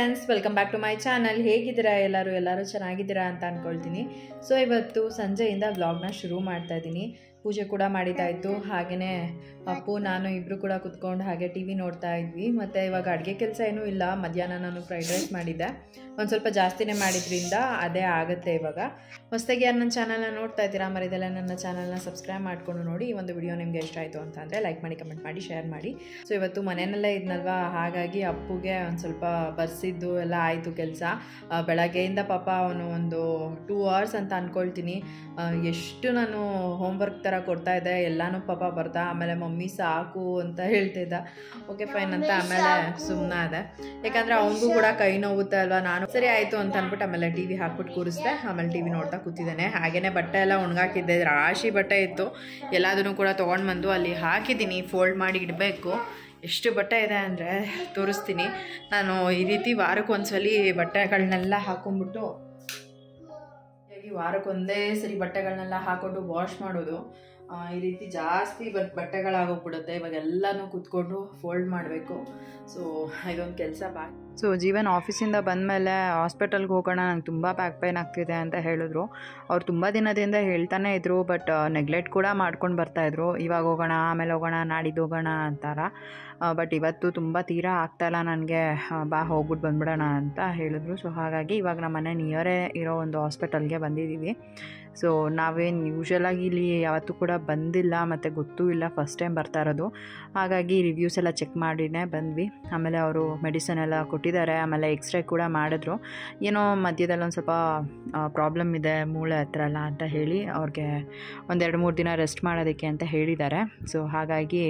Friends, welcome back to my channel. ಹೇಗಿದ್ದೀರಾ ಎಲ್ಲರೂ ಚೆನ್ನಾಗಿದ್ದೀರಾ ಅಂತ ಅಂದ್ಕೊಳ್ತೀನಿ. ಸೊ ಇವತ್ತು ಸಂಜೆಯಿಂದ ವ್ಲಾಗ್ನ ಶುರು ಮಾಡ್ತಾ ಇದ್ದೀನಿ. ಪೂಜೆ ಕೂಡ ಮಾಡಿದ್ದಾಯಿತು. ಹಾಗೆಯೇ ಅಪ್ಪು ನಾನು ಇಬ್ಬರು ಕೂಡ ಕುತ್ಕೊಂಡು ಹಾಗೆ ಟಿ ವಿ ನೋಡ್ತಾ ಇದ್ವಿ. ಮತ್ತು ಇವಾಗ ಅಡುಗೆ ಕೆಲಸ ಏನೂ ಇಲ್ಲ. ಮಧ್ಯಾಹ್ನ ನಾನು ಫ್ರೈಡ್ ರೈಸ್ ಮಾಡಿದ್ದೆ, ಒಂದು ಸ್ವಲ್ಪ ಜಾಸ್ತಿನೇ ಮಾಡಿದ್ರಿಂದ ಅದೇ ಆಗುತ್ತೆ. ಇವಾಗ ಹೊಸದಾಗಿ ಯಾರು ನನ್ನ ಚಾನಲ್ನ ನೋಡ್ತಾ ಇದ್ದೀರಾ, ಮರಿದೆಲ್ಲ ನನ್ನ ಚಾನಲ್ನ ಸಬ್ಸ್ಕ್ರೈಬ್ ಮಾಡಿಕೊಂಡು ನೋಡಿ. ಈ ಒಂದು ವಿಡಿಯೋ ನಿಮಗೆ ಇಷ್ಟ ಆಯಿತು ಅಂತಂದರೆ ಲೈಕ್ ಮಾಡಿ, ಕಮೆಂಟ್ ಮಾಡಿ, ಶೇರ್ ಮಾಡಿ. ಸೊ ಇವತ್ತು ಮನೆಯಲ್ಲೇ ಇದ್ನಲ್ವಾ, ಹಾಗಾಗಿ ಅಪ್ಪುಗೆ ಒಂದು ಸ್ವಲ್ಪ ಬರ್ಸಿದ್ದು ಎಲ್ಲ ಆಯಿತು ಕೆಲಸ. ಬೆಳಗ್ಗೆಯಿಂದ ಪಾಪ ಅವನು ಒಂದು 2 hours ಅಂತ ಅಂದ್ಕೊಳ್ತೀನಿ ಎಷ್ಟು ನಾನು ಹೋಮ್ವರ್ಕ್ ಥರ ಕೊಡ್ತಾ ಇದ್ದೆ, ಎಲ್ಲನೂ ಪಾಪ ಬರ್ತಾ. ಆಮೇಲೆ ಮಮ್ಮಿ ಸಾಕು ಅಂತ ಹೇಳ್ತಿದ್ದ. ಓಕೆ ಫೈನ್ ಅಂತ ಆಮೇಲೆ ಸುಮ್ಮನೆ ಅದೆ, ಯಾಕಂದರೆ ಅವನಿಗೂ ಕೂಡ ಕೈ ನೋವುತ್ತೆ ಅಲ್ವಾ. ನಾನು ಸರಿ ಆಯಿತು ಅಂತ ಅಂದ್ಬಿಟ್ಟು ಆಮೇಲೆ ಟಿ ವಿ ಹಾಕ್ಬಿಟ್ಟು ಕೂರಿಸ್ದೆ. ಆಮೇಲೆ ಟಿ ವಿ ನೋಡ್ತಾ ಕೂತಿದ್ದೇನೆ. ಹಾಗೆಯೇ ಬಟ್ಟೆ ಎಲ್ಲ ಒಣಗಾಕಿದ್ದೆ, ರಾಶಿ ಬಟ್ಟೆ ಇತ್ತು. ಎಲ್ಲದನ್ನು ಕೂಡ ತೊಗೊಂಡು ಬಂದು ಅಲ್ಲಿ ಹಾಕಿದ್ದೀನಿ, ಫೋಲ್ಡ್ ಮಾಡಿ ಇಡಬೇಕು. ಎಷ್ಟು ಬಟ್ಟೆ ಇದೆ ಅಂದರೆ ತೋರಿಸ್ತೀನಿ. ನಾನು ಈ ರೀತಿ ವಾರಕ್ಕೊಂದ್ಸಲಿ ಬಟ್ಟೆಗಳನ್ನೆಲ್ಲ ಹಾಕೊಂಡ್ಬಿಟ್ಟು ವಾರಕ್ಕೊಂದೇ ಸರಿ ಬಟ್ಟೆಗಳನ್ನೆಲ್ಲ ಹಾಕೊಂಡು ವಾಶ್ ಮಾಡೋದು. ಈ ರೀತಿ ಜಾಸ್ತಿ ಬಟ್ಟೆಗಳಾಗೋಗ್ಬಿಡುತ್ತೆ. ಇವಾಗ ಎಲ್ಲನೂ ಕೂತ್ಕೊಂಡು ಫೋಲ್ಡ್ ಮಾಡಬೇಕು. ಸೊ ಇದೊಂದು ಕೆಲಸ ಬಾಕಿ. ಸೊ ಜೀವನ್ ಆಫೀಸಿಂದ ಬಂದಮೇಲೆ ಹಾಸ್ಪಿಟಲ್ಗೆ ಹೋಗೋಣ, ನಂಗೆ ತುಂಬ ಬ್ಯಾಕ್ ಪೇನ್ ಆಗ್ತಿದೆ ಅಂತ ಹೇಳಿದ್ರು. ಅವ್ರು ತುಂಬ ದಿನದಿಂದ ಹೇಳ್ತಾನೆ ಇದ್ದರು, ಬಟ್ ನೆಗ್ಲೆಕ್ಟ್ ಕೂಡ ಮಾಡ್ಕೊಂಡು ಬರ್ತಾಯಿದ್ರು. ಇವಾಗ ಹೋಗೋಣ, ಆಮೇಲೆ ಹೋಗೋಣ, ನಾಡಿದ್ದು ಹೋಗೋಣ ಅಂತಾರ. ಬಟ್ ಇವತ್ತು ತುಂಬ ತೀರಾ ಆಗ್ತಾಯಿಲ್ಲ ನನಗೆ, ಬಾ ಹೋಗ್ಬಿಟ್ಟು ಬಂದ್ಬಿಡೋಣ ಅಂತ ಹೇಳಿದ್ರು. ಸೊ ಹಾಗಾಗಿ ಇವಾಗ ನಮ್ಮ ಮನೆ ನಿಯರೇ ಇರೋ ಒಂದು ಹಾಸ್ಪಿಟಲ್ಗೆ ಬಂದಿದ್ದೀವಿ. ಸೊ ನಾವೇನು ಯೂಶ್ವಲಾಗಿ ಇಲ್ಲಿ ಯಾವತ್ತೂ ಕೂಡ ಬಂದಿಲ್ಲ ಮತ್ತು ಗೊತ್ತೂ ಇಲ್ಲ, ಫಸ್ಟ್ ಟೈಮ್ ಬರ್ತಾ ಇರೋದು. ಹಾಗಾಗಿ ರಿವ್ಯೂಸ್ ಎಲ್ಲ ಚೆಕ್ ಮಾಡಿನೇ ಬಂದ್ವಿ. ಆಮೇಲೆ ಅವರು ಮೆಡಿಸನ್ ಎಲ್ಲ ಕೊಟ್ಟಿದ್ದಾರೆ. ಆಮೇಲೆ ಎಕ್ಸ್ರೇ ಕೂಡ ಮಾಡಿದ್ರು. ಏನೋ ಮಧ್ಯದಲ್ಲಿ ಒಂದು ಸ್ವಲ್ಪ ಪ್ರಾಬ್ಲಮ್ ಇದೆ ಮೂಳೆ ಹತ್ರ ಎಲ್ಲ ಅಂತ ಹೇಳಿ ಅವ್ರಿಗೆ ಒಂದು 2-3 ದಿನ ರೆಸ್ಟ್ ಮಾಡೋದಕ್ಕೆ ಅಂತ ಹೇಳಿದ್ದಾರೆ. ಸೊ ಹಾಗಾಗಿ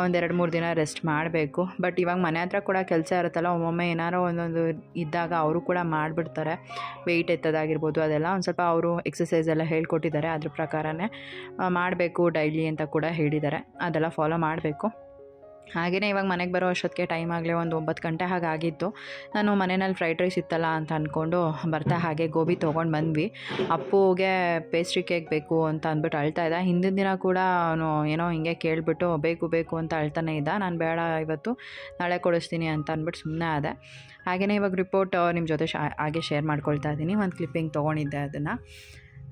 ಒಂದು 2-3 ದಿನ ರೆಸ್ಟ್ ಮಾಡಬೇಕು. ಬಟ್ ಇವಾಗ ಮನೆ ಹತ್ರ ಕೂಡ ಕೆಲಸ ಇರುತ್ತಲ್ಲ, ಒಮ್ಮೊಮ್ಮೆ ಏನಾರೋ ಒಂದೊಂದು ಇದ್ದಾಗ ಅವರು ಕೂಡ ಮಾಡಿಬಿಡ್ತಾರೆ. ವೆಯ್ಟ್ ಎತ್ತೋದಾಗಿರ್ಬೋದು, ಅದೆಲ್ಲ ಒಂದು ಸ್ವಲ್ಪ ಅವರು ಎಕ್ಸಸೈಸ್ ಎಲ್ಲ ಹೇಳ್ಕೊಟ್ಟಿದ್ದಾರೆ. ಅದ್ರ ಪ್ರಕಾರನೇ ಮಾಡಬೇಕು ಡೈಲಿ ಅಂತ ಕೂಡ ಹೇಳಿದ್ದಾರೆ. ಅದೆಲ್ಲ ಫಾಲೋ ಮಾಡಬೇಕು. ಹಾಗೆಯೇ ಇವಾಗ ಮನೆಗೆ ಬರೋ ಅಷ್ಟೊತ್ತಿಗೆ ಟೈಮ್ ಆಗಲೇ ಒಂದು 9 ಗಂಟೆ ಹಾಗಾಗಿತ್ತು. ನಾನು ಮನೆಯಲ್ಲಿ ಫ್ರೈಡ್ ರೈಸ್ ಇತ್ತಲ್ಲ ಅಂತ ಅಂದ್ಕೊಂಡು ಬರ್ತಾ ಹಾಗೆ ಗೋಬಿ ತೊಗೊಂಡು ಬಂದ್ವಿ. ಅಪ್ಪುಗೆ ಪೇಸ್ಟ್ರಿ ಕೇಕ್ ಬೇಕು ಅಂತ ಅಂದ್ಬಿಟ್ಟು ಅಳ್ತಾ ಇದ್ದ. ಹಿಂದಿನ ದಿನ ಕೂಡ ಅವನು ಏನೋ ಹಿಂಗೆ ಕೇಳಿಬಿಟ್ಟು ಬೇಕು ಅಂತ ಅಳ್ತಾನೆ ಇದ್ದ. ನಾನು ಬೇಡ, ಇವತ್ತು ನಾಳೆ ಕೊಡಿಸ್ತೀನಿ ಅಂತ ಅಂದ್ಬಿಟ್ಟು ಸುಮ್ಮನೆ ಆದೆ. ಹಾಗೆಯೇ ಇವಾಗ ರಿಪೋರ್ಟ್ ನಿಮ್ಮ ಜೊತೆ ಹಾಗೆ ಶೇರ್ ಮಾಡ್ಕೊಳ್ತಾ ಇದ್ದೀನಿ. ಒಂದು ಕ್ಲಿಪ್ಪಿಂಗ್ ತೊಗೊಂಡಿದ್ದೆ ಅದನ್ನು.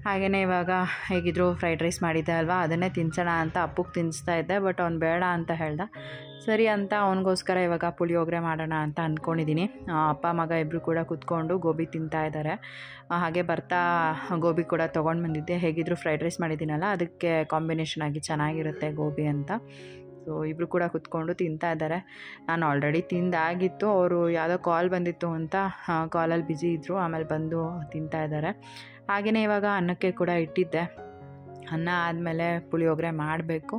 ಹಾಗೆಯೇ ಇವಾಗ ಹೇಗಿದ್ರು ಫ್ರೈಡ್ ರೈಸ್ ಮಾಡಿದ್ದೆ ಅಲ್ವಾ, ಅದನ್ನೇ ತಿನ್ಸೋಣ ಅಂತ ಅಪ್ಪುಗೆ ತಿನ್ನಿಸ್ತಾ ಇದ್ದೆ. ಬಟ್ ಅವ್ನು ಬೇಡ ಅಂತ ಹೇಳ್ದ. ಸರಿ ಅಂತ ಅವನಿಗೋಸ್ಕರ ಇವಾಗ ಪುಳಿಯೋಗರೆ ಮಾಡೋಣ ಅಂತ ಅಂದ್ಕೊಂಡಿದ್ದೀನಿ. ಅಪ್ಪ ಮಗ ಇಬ್ಬರು ಕೂಡ ಕೂತ್ಕೊಂಡು ಗೋಬಿ ತಿಂತಾ ಇದ್ದಾರೆ. ಹಾಗೆ ಬರ್ತಾ ಗೋಬಿ ಕೂಡ ತೊಗೊಂಡು ಬಂದಿದ್ದೆ. ಹೇಗಿದ್ರು ಫ್ರೈಡ್ ರೈಸ್ ಮಾಡಿದ್ದೀನಲ್ಲ, ಅದಕ್ಕೆ ಕಾಂಬಿನೇಷನ್ ಆಗಿ ಚೆನ್ನಾಗಿರುತ್ತೆ ಗೋಬಿ ಅಂತ. ಸೊ ಇಬ್ಬರು ಕೂಡ ಕೂತ್ಕೊಂಡು ತಿಂತಾ ಇದ್ದಾರೆ. ನಾನು ಆಲ್ರೆಡಿ ತಿಂದಾಗಿತ್ತು. ಅವರು ಯಾವುದೋ ಕಾಲ್ ಬಂದಿತ್ತು ಅಂತ ಕಾಲಲ್ಲಿ ಬ್ಯುಸಿ ಇದ್ದರು. ಆಮೇಲೆ ಬಂದು ತಿಂತಾ ಇದ್ದಾರೆ. ಹಾಗೆಯೇ ಇವಾಗ ಅನ್ನಕ್ಕೆ ಕೂಡ ಇಟ್ಟಿದ್ದೆ. ಅನ್ನ ಆದಮೇಲೆ ಪುಳಿಯೋಗರೆ ಮಾಡಬೇಕು.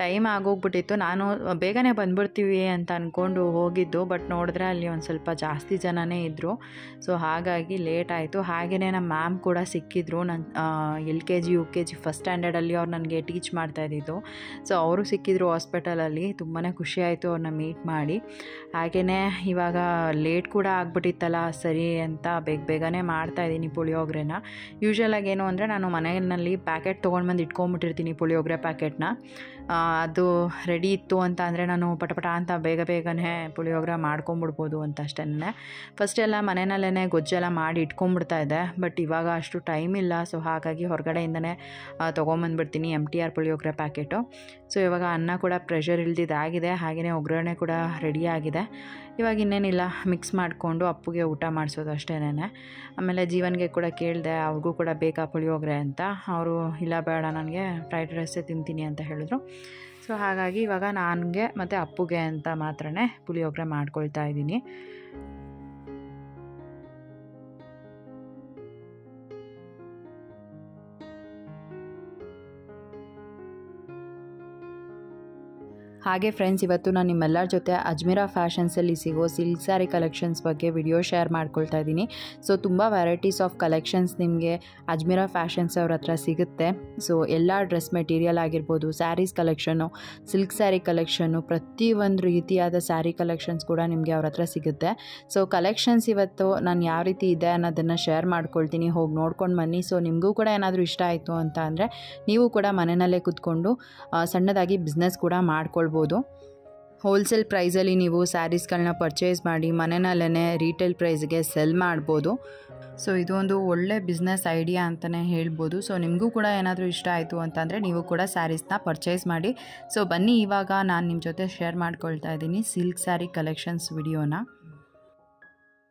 ಟೈಮ್ ಆಗೋಗ್ಬಿಟ್ಟಿತ್ತು. ನಾನು ಬೇಗನೆ ಬಂದ್ಬಿಡ್ತೀವಿ ಅಂತ ಅಂದ್ಕೊಂಡು ಹೋಗಿದ್ದು. ಬಟ್ ನೋಡಿದ್ರೆ ಅಲ್ಲಿ ಒಂದು ಸ್ವಲ್ಪ ಜಾಸ್ತಿ ಜನನೇ ಇದ್ದರು. ಸೊ ಹಾಗಾಗಿ ಲೇಟ್ ಆಯಿತು. ಹಾಗೆಯೇ ನಮ್ಮ ಮ್ಯಾಮ್ ಕೂಡ ಸಿಕ್ಕಿದ್ರು. ನನ್ನ LKG UKG ಫಸ್ಟ್ ಸ್ಟ್ಯಾಂಡರ್ಡಲ್ಲಿ ಅವ್ರು ನನಗೆ ಟೀಚ್ ಮಾಡ್ತಾಯಿದ್ದಿದ್ದು. ಸೊ ಅವರು ಸಿಕ್ಕಿದ್ರು ಹಾಸ್ಪಿಟಲಲ್ಲಿ. ತುಂಬಾ ಖುಷಿ ಆಯಿತು ಅವ್ರನ್ನ ಮೀಟ್ ಮಾಡಿ. ಹಾಗೆಯೇ ಇವಾಗ ಲೇಟ್ ಕೂಡ ಆಗಿಬಿಟ್ಟಿತ್ತಲ್ಲ, ಸರಿ ಅಂತ ಬೇಗನೆ ಮಾಡ್ತಾಯಿದ್ದೀನಿ ಪುಳಿಯೋಗರೆನ. ಯೂಶ್ವಲಾಗಿ ಏನು ಅಂದರೆ ನಾನು ಮನೆಯಲ್ಲಿ ಪ್ಯಾಕೆಟ್ ತೊಗೊಂಡು ಬಂದು ಇಟ್ಕೊಂಬಿಟ್ಟಿರ್ತೀನಿ ಪುಳಿಯೋಗರೆ ಪ್ಯಾಕೆಟ್ನ. ಅದು ರೆಡಿ ಇತ್ತು ಅಂತ ಅಂದರೆ ನಾನು ಪಟ ಅಂತ ಬೇಗನೆ ಪುಳಿಯೋಗರೆ ಮಾಡ್ಕೊಂಬಿಡ್ಬೋದು ಅಂತ ಅಷ್ಟೇ. ಫಸ್ಟೆಲ್ಲ ಮನೆಯಲ್ಲೇ ಗೊಜ್ಜೆಲ್ಲ ಮಾಡಿ ಇಟ್ಕೊಂಬಿಡ್ತಾ ಇದ್ದೆ. ಬಟ್ ಇವಾಗ ಅಷ್ಟು ಟೈಮ್ ಇಲ್ಲ. ಸೊ ಹಾಗಾಗಿ ಹೊರಗಡೆಯಿಂದನೇ ತೊಗೊಂಬಂದ್ಬಿಡ್ತೀನಿ MTR ಪುಳಿಯೋಗರೆ ಪ್ಯಾಕೆಟು. ಸೊ ಇವಾಗ ಅನ್ನ ಕೂಡ ಪ್ರೆಷರ್ ಇಲ್ದಿದ್ದಾಗಿದೆ. ಹಾಗೆಯೇ ಒಗ್ಗರಣೆ ಕೂಡ ರೆಡಿಯಾಗಿದೆ. ಇವಾಗ ಇನ್ನೇನಿಲ್ಲ, ಮಿಕ್ಸ್ ಮಾಡಿಕೊಂಡು ಅಪ್ಪುಗೆ ಊಟ ಮಾಡಿಸೋದು ಅಷ್ಟೇನೆ. ಆಮೇಲೆ ಜೀವನ್ಗೆ ಕೂಡ ಕೇಳಿದೆ, ಅವ್ರಿಗೂ ಕೂಡ ಬೇಕಾ ಪುಳಿಯೋಗರೆ ಅಂತ. ಅವರು ಇಲ್ಲ ಬೇಡ, ನನಗೆ ಫ್ರೈಡ್ ರೈಸೇ ತಿಂತೀನಿ ಅಂತ ಹೇಳಿದ್ರು. ಸೊ ಹಾಗಾಗಿ ಇವಾಗ ನನಗೆ ಮತ್ತು ಅಪ್ಪುಗೆ ಅಂತ ಮಾತ್ರನೇ ಪುಳಿಯೋಗರೆ ಮಾಡ್ಕೊಳ್ತಾ ಇದ್ದೀನಿ. ಹಾಗೆ ಫ್ರೆಂಡ್ಸ್, ಇವತ್ತು ನಾನು ನಿಮ್ಮೆಲ್ಲರ ಜೊತೆ ಅಜ್ಮೀರಾ ಫ್ಯಾಷನ್ಸಲ್ಲಿ ಸಿಗೋ ಸಿಲ್ಕ್ ಸ್ಯಾರಿ ಕಲೆಕ್ಷನ್ಸ್ ಬಗ್ಗೆ ವಿಡಿಯೋ ಶೇರ್ ಮಾಡ್ಕೊಳ್ತಾ ಇದ್ದೀನಿ. ಸೊ ತುಂಬ ವೆರೈಟೀಸ್ ಆಫ್ ಕಲೆಕ್ಷನ್ಸ್ ನಿಮಗೆ ಅಜ್ಮೀರಾ ಫ್ಯಾಷನ್ಸ್ ಅವ್ರ ಹತ್ರ ಸಿಗುತ್ತೆ. ಸೊ ಎಲ್ಲ ಡ್ರೆಸ್ ಮೆಟೀರಿಯಲ್ ಆಗಿರ್ಬೋದು, sarees collection, silk sari collection, ಪ್ರತಿಯೊಂದು ರೀತಿಯಾದ ಸ್ಯಾರಿ ಕಲೆಕ್ಷನ್ಸ್ ಕೂಡ ನಿಮಗೆ ಅವ್ರ ಹತ್ರ ಸಿಗುತ್ತೆ. ಸೊ ಕಲೆಕ್ಷನ್ಸ್ ಇವತ್ತು ನಾನು ಯಾವ ರೀತಿ ಇದೆ ಅನ್ನೋದನ್ನು ಶೇರ್ ಮಾಡ್ಕೊಳ್ತೀನಿ, ಹೋಗಿ ನೋಡ್ಕೊಂಡು ಬನ್ನಿ. ಸೊ ನಿಮಗೂ ಕೂಡ ಏನಾದರೂ ಇಷ್ಟ ಆಯಿತು ಅಂತ ಅಂದರೆ ನೀವು ಕೂಡ ಮನೆಯಲ್ಲೇ ಕೂತ್ಕೊಂಡು ಸಣ್ಣದಾಗಿ ಬಿಸ್ನೆಸ್ ಕೂಡ ಮಾಡ್ಕೊಳ್ಬೋದು. ಹೋಲ್ಸೇಲ್ ಪ್ರೈಸಲ್ಲಿ ನೀವು ಸ್ಯಾರೀಸ್ಗಳನ್ನ ಪರ್ಚೇಸ್ ಮಾಡಿ ಮನೆಯಲ್ಲೇ ರೀಟೇಲ್ ಪ್ರೈಸ್ಗೆ ಸೆಲ್ ಮಾಡ್ಬೋದು. ಸೊ ಇದು ಒಂದು ಒಳ್ಳೆ ಬಿಸ್ನೆಸ್ ಐಡಿಯಾ ಅಂತಲೇ ಹೇಳ್ಬೋದು. ಸೊ ನಿಮಗೂ ಕೂಡ ಏನಾದರೂ ಇಷ್ಟ ಆಯಿತು ಅಂತಂದರೆ ನೀವು ಕೂಡ ಸ್ಯಾರೀಸ್ನ ಪರ್ಚೇಸ್ ಮಾಡಿ. ಸೊ ಬನ್ನಿ ಇವಾಗ ನಾನು ನಿಮ್ಮ ಜೊತೆ ಶೇರ್ ಮಾಡ್ಕೊಳ್ತಾ ಇದ್ದೀನಿ ಸಿಲ್ಕ್ ಸ್ಯಾರಿ ಕಲೆಕ್ಷನ್ಸ್ ವಿಡಿಯೋನ.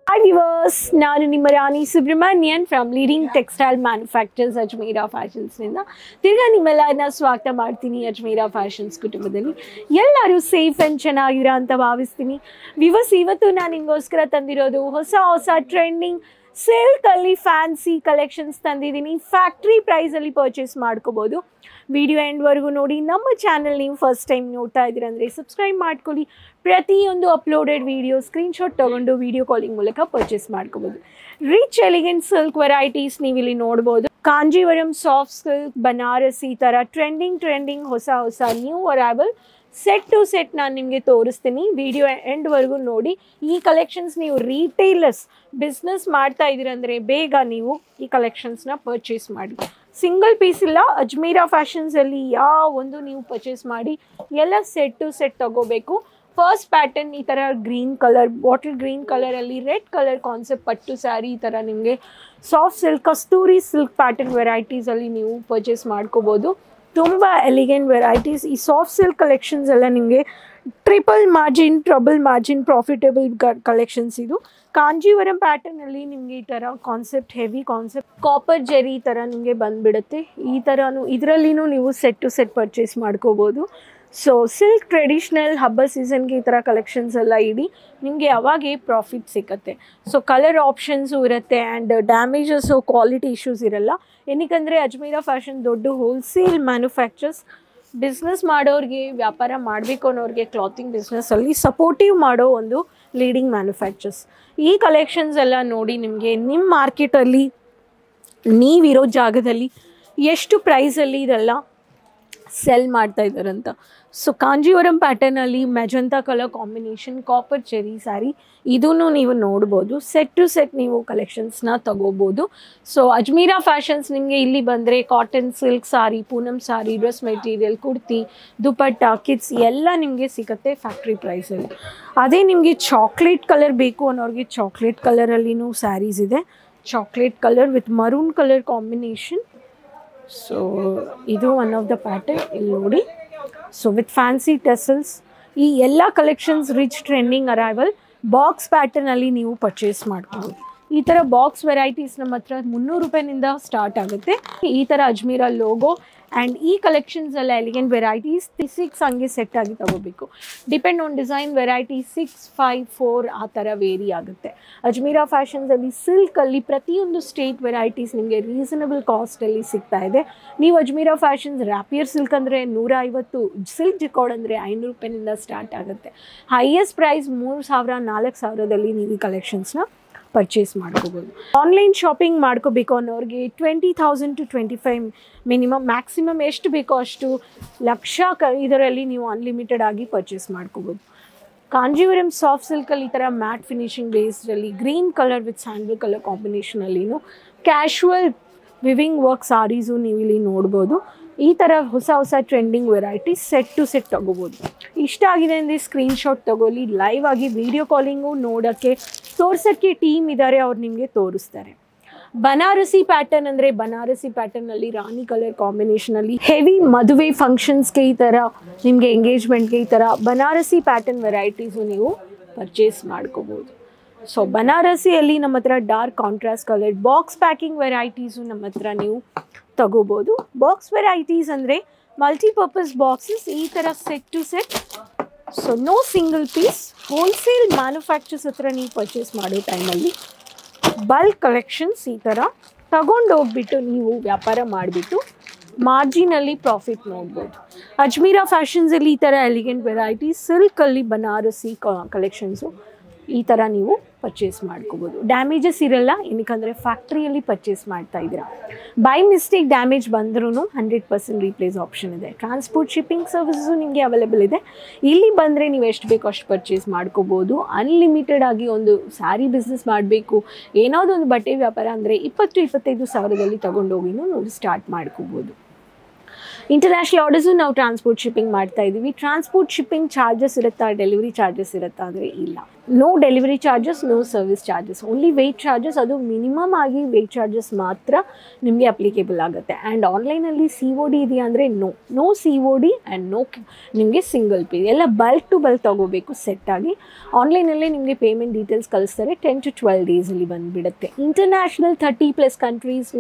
Hi viewers, ನಾನು ನಿಮ್ಮ Rani Subramanian from leading textile manufacturers Ajmeera ಫ್ಯಾಷನ್ಸ್ನಿಂದ ತಿರ್ಗಾ ನಿಮ್ಮೆಲ್ಲರನ್ನ ಸ್ವಾಗತ ಮಾಡ್ತೀನಿ ಅಜ್ಮೀರಾ ಫ್ಯಾಷನ್ಸ್ ಕುಟುಂಬದಲ್ಲಿ. ಎಲ್ಲರೂ ಸೇಫ್ ಆ್ಯಂಡ್ ಚೆನ್ನಾಗಿರೋ ಅಂತ ಭಾವಿಸ್ತೀನಿ. ವಿವರ್ಸ್, ಇವತ್ತು ನಾನು ನಿಮಗೋಸ್ಕರ ತಂದಿರೋದು ಹೊಸ ಟ್ರೆಂಡಿಂಗ್ ಸಿಲ್ಕಲ್ಲಿ ಫ್ಯಾನ್ಸಿ ಕಲೆಕ್ಷನ್ಸ್ ತಂದಿದ್ದೀನಿ. ಫ್ಯಾಕ್ಟ್ರಿ ಪ್ರೈಸಲ್ಲಿ ಪರ್ಚೇಸ್ ಮಾಡ್ಕೋಬೋದು. ವಿಡಿಯೋ ಎಂಡ್ವರೆಗೂ ನೋಡಿ. ನಮ್ಮ ಚಾನಲ್ ನೀವು ಫಸ್ಟ್ ಟೈಮ್ ನೋಡ್ತಾ ಇದ್ದೀರಂದರೆ ಸಬ್ಸ್ಕ್ರೈಬ್ ಮಾಡ್ಕೊಳ್ಳಿ. ಪ್ರತಿಯೊಂದು ಅಪ್ಲೋಡೆಡ್ ವಿಡಿಯೋ ಸ್ಕ್ರೀನ್ಶಾಟ್ ತೊಗೊಂಡು ವಿಡಿಯೋ ಕಾಲಿಂಗ್ ಮೂಲಕ ಪರ್ಚೇಸ್ ಮಾಡ್ಕೋಬೋದು. ರಿಚ್ ಎಲಿಗೆಂಟ್ ಸಿಲ್ಕ್ ವೆರೈಟೀಸ್ ನೀವು ಇಲ್ಲಿ ನೋಡ್ಬೋದು. ಕಾಂಜೀವರಂ ಸಾಫ್ಟ್ ಸಿಲ್ಕ್, ಬನಾರಸ್, ಈ ಥರ ಟ್ರೆಂಡಿಂಗ್ ಹೊಸ new arrival set to set ನಾನು ನಿಮಗೆ ತೋರಿಸ್ತೀನಿ. ವಿಡಿಯೋ ಎಂಡ್ವರೆಗೂ ನೋಡಿ. ಈ ಕಲೆಕ್ಷನ್ಸ್ ನೀವು ರೀಟೇಲರ್ಸ್ ಬಿಸ್ನೆಸ್ ಮಾಡ್ತಾ ಇದ್ದೀರಂದರೆ ಬೇಗ ನೀವು ಈ ಕಲೆಕ್ಷನ್ಸ್ನ ಪರ್ಚೇಸ್ ಮಾಡಿ. ಸಿಂಗಲ್ ಪೀಸ್ ಇಲ್ಲ, ಅಜ್ಮೀರಾ ಫ್ಯಾಷನ್ಸಲ್ಲಿ ಯಾವ ಒಂದು ನೀವು ಪರ್ಚೇಸ್ ಮಾಡಿ ಎಲ್ಲ ಸೆಟ್ ಟು ಸೆಟ್ ತಗೋಬೇಕು. ಫಸ್ಟ್ ಪ್ಯಾಟರ್ನ್ ಈ ಥರ ಗ್ರೀನ್ ಕಲರ್, ಬಾಟಲ್ ಗ್ರೀನ್ ಕಲರಲ್ಲಿ ರೆಡ್ ಕಲರ್ ಕಾನ್ಸೆಪ್ಟ್ ಪಟ್ಟು ಸ್ಯಾರಿ, ಈ ಥರ ನಿಮಗೆ ಸಾಫ್ಟ್ ಸಿಲ್ಕ್, ಕಸ್ತೂರಿ ಸಿಲ್ಕ್ ಪ್ಯಾಟರ್ನ್ ವೆರೈಟೀಸಲ್ಲಿ ನೀವು ಪರ್ಚೇಸ್ ಮಾಡ್ಕೋಬೋದು. ತುಂಬ ಎಲಿಗೆಂಟ್ ವೆರೈಟೀಸ್. ಈ ಸಾಫ್ಟ್ ಸಿಲ್ಕ್ ಕಲೆಕ್ಷನ್ಸ್ ಎಲ್ಲ ನಿಮಗೆ ಟ್ರಿಪಲ್ ಮಾರ್ಜಿನ್ ಪ್ರಾಫಿಟೇಬಲ್ ಕಲೆಕ್ಷನ್ಸ್. ಇದು ಕಾಂಜೀವರಂ ಪ್ಯಾಟರ್ನಲ್ಲಿ ನಿಮಗೆ ಈ ಥರ concept, heavy concept, copper Jerry ಈ ಥರ ನಿಮಗೆ ಬಂದುಬಿಡುತ್ತೆ. ಈ ಥರನೂ ಇದರಲ್ಲಿನೂ ನೀವು ಸೆಟ್ ಟು ಸೆಟ್ ಪರ್ಚೇಸ್ ಮಾಡ್ಕೋಬೋದು. ಸೊ ಸಿಲ್ಕ್ ಟ್ರೆಡಿಷ್ನಲ್ ಹಬ್ಬ ಸೀಸನ್ಗೆ ಈ ಥರ ಕಲೆಕ್ಷನ್ಸ್ ಎಲ್ಲ ಇಡಿ, ನಿಮಗೆ ಅವಾಗೇ ಪ್ರಾಫಿಟ್ ಸಿಗುತ್ತೆ. ಸೊ ಕಲರ್ ಆಪ್ಷನ್ಸು ಇರುತ್ತೆ ಆ್ಯಂಡ್ ಡ್ಯಾಮೇಜಸ್ಸು, ಕ್ವಾಲಿಟಿ ಇಶ್ಯೂಸ್ ಇರಲ್ಲ. ಏನಕ್ಕಂದರೆ ಅಜ್ಮೀರಾ ಫ್ಯಾಷನ್ ದೊಡ್ಡ ಹೋಲ್ಸೇಲ್ ಮ್ಯಾನುಫ್ಯಾಕ್ಚರ್ಸ್. ಬಿಸ್ನೆಸ್ ಮಾಡೋರಿಗೆ, ವ್ಯಾಪಾರ ಮಾಡಬೇಕು ಅನ್ನೋರಿಗೆ ಕ್ಲಾತಿಂಗ್ ಬಿಸ್ನೆಸ್ಸಲ್ಲಿ ಸಪೋರ್ಟಿವ್ ಮಾಡೋ ಒಂದು ಲೀಡಿಂಗ್ ಮ್ಯಾನುಫ್ಯಾಕ್ಚರ್ಸ್. ಈ ಕಲೆಕ್ಷನ್ಸ್ ಎಲ್ಲ ನೋಡಿ ನಿಮಗೆ ನಿಮ್ಮ ಮಾರ್ಕೆಟಲ್ಲಿ ನೀವಿರೋ ಜಾಗದಲ್ಲಿ ಎಷ್ಟು ಪ್ರೈಸಲ್ಲಿ ಇದೆಲ್ಲ ಸೆಲ್ ಮಾಡ್ತಾ ಇದ್ದಾರಂತ. ಸೊ ಕಾಂಜೀವರಂ ಪ್ಯಾಟರ್ನಲ್ಲಿ magenta colour combination, copper cherry saree, ಇದೂ ನೀವು ನೋಡ್ಬೋದು. ಸೆಟ್ ಟು ಸೆಟ್ ನೀವು ಕಲೆಕ್ಷನ್ಸ್ನ ತಗೋಬೋದು. ಸೊ ಅಜ್ಮೀರಾ ಫ್ಯಾಷನ್ಸ್ ನಿಮಗೆ ಇಲ್ಲಿ ಬಂದರೆ cotton, silk saree, Poonam saree, dress material, kurti, dupatta, kids ಎಲ್ಲ ನಿಮಗೆ ಸಿಗುತ್ತೆ ಫ್ಯಾಕ್ಟ್ರಿ ಪ್ರೈಸಲ್ಲಿ. ಅದೇ ನಿಮಗೆ ಚಾಕ್ಲೇಟ್ ಕಲರ್ ಬೇಕು ಅನ್ನೋರಿಗೆ ಚಾಕ್ಲೇಟ್ ಕಲರಲ್ಲಿನೂ ಸ್ಯಾರೀಸ್ ಇದೆ. Chocolate colour with maroon colour combination. So ಇದು ಒನ್ ಆಫ್ ದ ಪ್ಯಾಟರ್ನ್ ಇಲ್ಲಿ ನೋಡಿ. ಸೊ ವಿತ್ ಫ್ಯಾನ್ಸಿ ಟೆಸಲ್ಸ್, ಈ ಎಲ್ಲ collections rich trending arrival box ಪ್ಯಾಟರ್ನಲ್ಲಿ ನೀವು ಪರ್ಚೇಸ್ ಮಾಡ್ಬೋದು. ಈ ಥರ ಬಾಕ್ಸ್ ವೆರೈಟೀಸ್ ನಮ್ಮ ಹತ್ರ 300 ರೂಪಾಯಿನಿಂದ ಸ್ಟಾರ್ಟ್ ಆಗುತ್ತೆ. ಈ ಥರ ಅಜ್ಮೀರಾ ಲೋಗೋ ಆ್ಯಂಡ್ ಈ ಕಲೆಕ್ಷನ್ಸ್ ಎಲ್ಲ ಎಲಿಗೆಂಟ್ ವೆರೈಟೀಸ್ 6 ಹಂಗೆ ಸೆಟ್ ಆಗಿ ತಗೋಬೇಕು. ಡಿಪೆಂಡ್ ಆನ್ ಡಿಸೈನ್ ವೆರೈಟಿ 6, 5, 4 ಆ ಥರ ವೇರಿ ಆಗುತ್ತೆ. ಅಜ್ಮೀರಾ ಫ್ಯಾಷನ್ಸಲ್ಲಿ ಸಿಲ್ಕಲ್ಲಿ ಪ್ರತಿಯೊಂದು ಸ್ಟೇಟ್ ವೆರೈಟೀಸ್ ನಿಮಗೆ ರೀಸನಬಲ್ ಕಾಸ್ಟಲ್ಲಿ ಸಿಗ್ತಾ ಇದೆ. ನೀವು ಅಜ್ಮೀರಾ ಫ್ಯಾಷನ್ಸ್ ರ್ಯಾಪಿಯರ್ ಸಿಲ್ಕ್ ಅಂದರೆ 150, ಸಿಲ್ಕ್ ಜಿಕಾರ್ಡ್ ಅಂದರೆ 500 ರೂಪಾಯಿನಿಂದ ಸ್ಟಾರ್ಟ್ ಆಗುತ್ತೆ. ಹೈಯೆಸ್ಟ್ ಪ್ರೈಸ್ 3000, 4000ದಲ್ಲಿ ನೀವು ಈ ಕಲೆಕ್ಷನ್ಸ್ನ ಪರ್ಚೇಸ್ ಮಾಡ್ಕೋಬೋದು. ಆನ್ಲೈನ್ ಶಾಪಿಂಗ್ ಮಾಡ್ಕೋಬೇಕು ಅನ್ನೋರಿಗೆ 20,000 to 25 ಮಿನಿಮಮ್, ಮ್ಯಾಕ್ಸಿಮಮ್ ಎಷ್ಟು ಬೇಕೋ ಅಷ್ಟು ಲಕ್ಷ ಇದರಲ್ಲಿ ನೀವು ಅನ್ಲಿಮಿಟೆಡ್ ಆಗಿ ಪರ್ಚೇಸ್ ಮಾಡ್ಕೋಬೋದು. ಕಾಂಜೀವರಂ ಸಾಫ್ಟ್ ಸಿಲ್ಕಲ್ಲಿ ಈ ಥರ ಮ್ಯಾಟ್ ಫಿನಿಶಿಂಗ್ ಬೇಸ್ಡಲ್ಲಿ green colour with sandal colour ಕಾಂಬಿನೇಷನಲ್ಲಿನೂ ಕ್ಯಾಶುವಲ್ ವಿವಿಂಗ್ ವರ್ಕ್ ಸಾರೀಸು ನೀವು ಇಲ್ಲಿ ನೋಡ್ಬೋದು. ಈ ಥರ ಹೊಸ trending varieties set to set ತೊಗೋಬೋದು. ಇಷ್ಟ ಆಗಿದೆ ಅಂದರೆ ಸ್ಕ್ರೀನ್ಶಾಟ್ ತೊಗೊಳ್ಳಿ. ಲೈವ್ ಆಗಿ ವಿಡಿಯೋ ಕಾಲಿಂಗು ನೋಡೋಕ್ಕೆ, ತೋರ್ಸೋಕ್ಕೆ ಟೀಮ್ ಇದ್ದಾರೆ, ಅವ್ರು ನಿಮಗೆ ತೋರಿಸ್ತಾರೆ. ಬನಾರಸಿ ಪ್ಯಾಟರ್ನ್ ಅಂದರೆ ಬನಾರಸಿ ಪ್ಯಾಟರ್ನಲ್ಲಿ ರಾಣಿ ಕಲರ್ ಕಾಂಬಿನೇಷನಲ್ಲಿ ಹೆವಿ ಮದುವೆ ಫಂಕ್ಷನ್ಸ್ಗೆ, ಈ ಥರ ನಿಮಗೆ ಎಂಗೇಜ್ಮೆಂಟ್ಗೆ ಈ ಥರ ಬನಾರಸಿ ಪ್ಯಾಟರ್ನ್ ವೆರೈಟೀಸು ನೀವು ಪರ್ಚೇಸ್ ಮಾಡ್ಕೋಬೋದು. ಸೊ ಬನಾರಸಿಯಲ್ಲಿ ನಮ್ಮ ಹತ್ರ dark contrast colour box packing varieties ನಮ್ಮ ಹತ್ರ ನೀವು ತಗೋಬೋದು. ಬಾಕ್ಸ್ ವೆರೈಟೀಸ್ ಅಂದರೆ ಮಲ್ಟಿಪರ್ಪಸ್ ಬಾಕ್ಸಸ್, ಈ ಥರ set to set. So no single piece. Wholesale manufactures ಹತ್ರ ನೀವು ಪರ್ಚೇಸ್ ಮಾಡೋ ಟೈಮಲ್ಲಿ ಬಲ್ಕ್ ಕಲೆಕ್ಷನ್ಸ್ ಈ ಥರ ತಗೊಂಡು ಹೋಗ್ಬಿಟ್ಟು ನೀವು ವ್ಯಾಪಾರ ಮಾಡಿಬಿಟ್ಟು ಮಾರ್ಜಿನಲ್ಲಿ ಪ್ರಾಫಿಟ್ ನೋಡ್ಬೋದು. ಅಜ್ಮೀರಾ ಫ್ಯಾಷನ್ಸಲ್ಲಿ ಈ ಥರ ಎಲಿಗೆಂಟ್ ವೆರೈಟೀಸ್, ಸಿಲ್ಕಲ್ಲಿ ಬನಾರಸಿ ಕಲೆಕ್ಷನ್ಸು ಈ ಥರ ನೀವು ಪರ್ಚೇಸ್ ಮಾಡ್ಕೋಬೋದು. ಡ್ಯಾಮೇಜಸ್ ಇರಲ್ಲ, ಏನಕ್ಕಂದರೆ ಫ್ಯಾಕ್ಟ್ರಿಯಲ್ಲಿ ಪರ್ಚೇಸ್ ಮಾಡ್ತಾ ಇದ್ದೀರಾ. ಬೈ ಮಿಸ್ಟೇಕ್ ಡ್ಯಾಮೇಜ್ ಬಂದ್ರೂ 100% ರೀಪ್ಲೇಸ್ ಆಪ್ಷನ್ ಇದೆ. ಟ್ರಾನ್ಸ್ಪೋರ್ಟ್ ಶಿಪ್ಪಿಂಗ್ ಸರ್ವಿಸು ನಿಮಗೆ ಅವೈಲೇಬಲ್ ಇದೆ. ಇಲ್ಲಿ ಬಂದರೆ ನೀವು ಎಷ್ಟು ಬೇಕೋ ಅಷ್ಟು ಪರ್ಚೇಸ್ ಮಾಡ್ಕೋಬೋದು. ಅನ್ಲಿಮಿಟೆಡ್ ಆಗಿ ಒಂದು ಸ್ಯಾರಿ ಬಿಸ್ನೆಸ್ ಮಾಡಬೇಕು, ಏನಾದರೂ ಒಂದು ಬಟ್ಟೆ ವ್ಯಾಪಾರ ಅಂದರೆ 20-25 ಸಾವಿರದಲ್ಲಿ ತೊಗೊಂಡೋಗಿನೂ ನೀವು ಸ್ಟಾರ್ಟ್ ಮಾಡ್ಕೋಬೋದು. ಇಂಟರ್ನ್ಯಾಷನಲ್ ಆರ್ಡರ್ಸು ನಾವು ಟ್ರಾನ್ಸ್ಪೋರ್ಟ್ ಶಿಪ್ಪಿಂಗ್ ಮಾಡ್ತಾ ಇದ್ದೀವಿ. ಟ್ರಾನ್ಸ್ಪೋರ್ಟ್ ಶಿಪ್ಪಿಂಗ್ ಚಾರ್ಜಸ್ ಇರುತ್ತಾ, ಡೆಲಿವರಿ ಚಾರ್ಜಸ್ ಇರುತ್ತಾ ಅಂದರೆ ಇಲ್ಲ. No delivery charges, no service charges, only weight charges. ಅದು ಮಿನಿಮಮ್ ಆಗಿ ವೆಯ್ಟ್ ಚಾರ್ಜಸ್ ಮಾತ್ರ ನಿಮಗೆ ಅಪ್ಲಿಕೇಬಲ್ ಆಗುತ್ತೆ. ಆ್ಯಂಡ್ ಆನ್ಲೈನಲ್ಲಿ COD ಇದೆಯಾ ಅಂದರೆ ನೋ COD ಆ್ಯಂಡ್ ನೋ ನಿಮಗೆ ಸಿಂಗಲ್ ಪೇ. ಎಲ್ಲ ಬಲ್ಕ್ ಟು ಬಲ್ಕ್ ತೊಗೋಬೇಕು ಸೆಟ್ಟಾಗಿ. ಆನ್ಲೈನಲ್ಲೇ ನಿಮಗೆ ಪೇಮೆಂಟ್ ಡೀಟೇಲ್ಸ್ ಕಳಿಸ್ತಾರೆ. 10 to 12 ಡೇಸಲ್ಲಿ ಬಂದುಬಿಡುತ್ತೆ. ಇಂಟರ್ನ್ಯಾಷನಲ್ 30+ ಕಂಟ್ರೀಸ್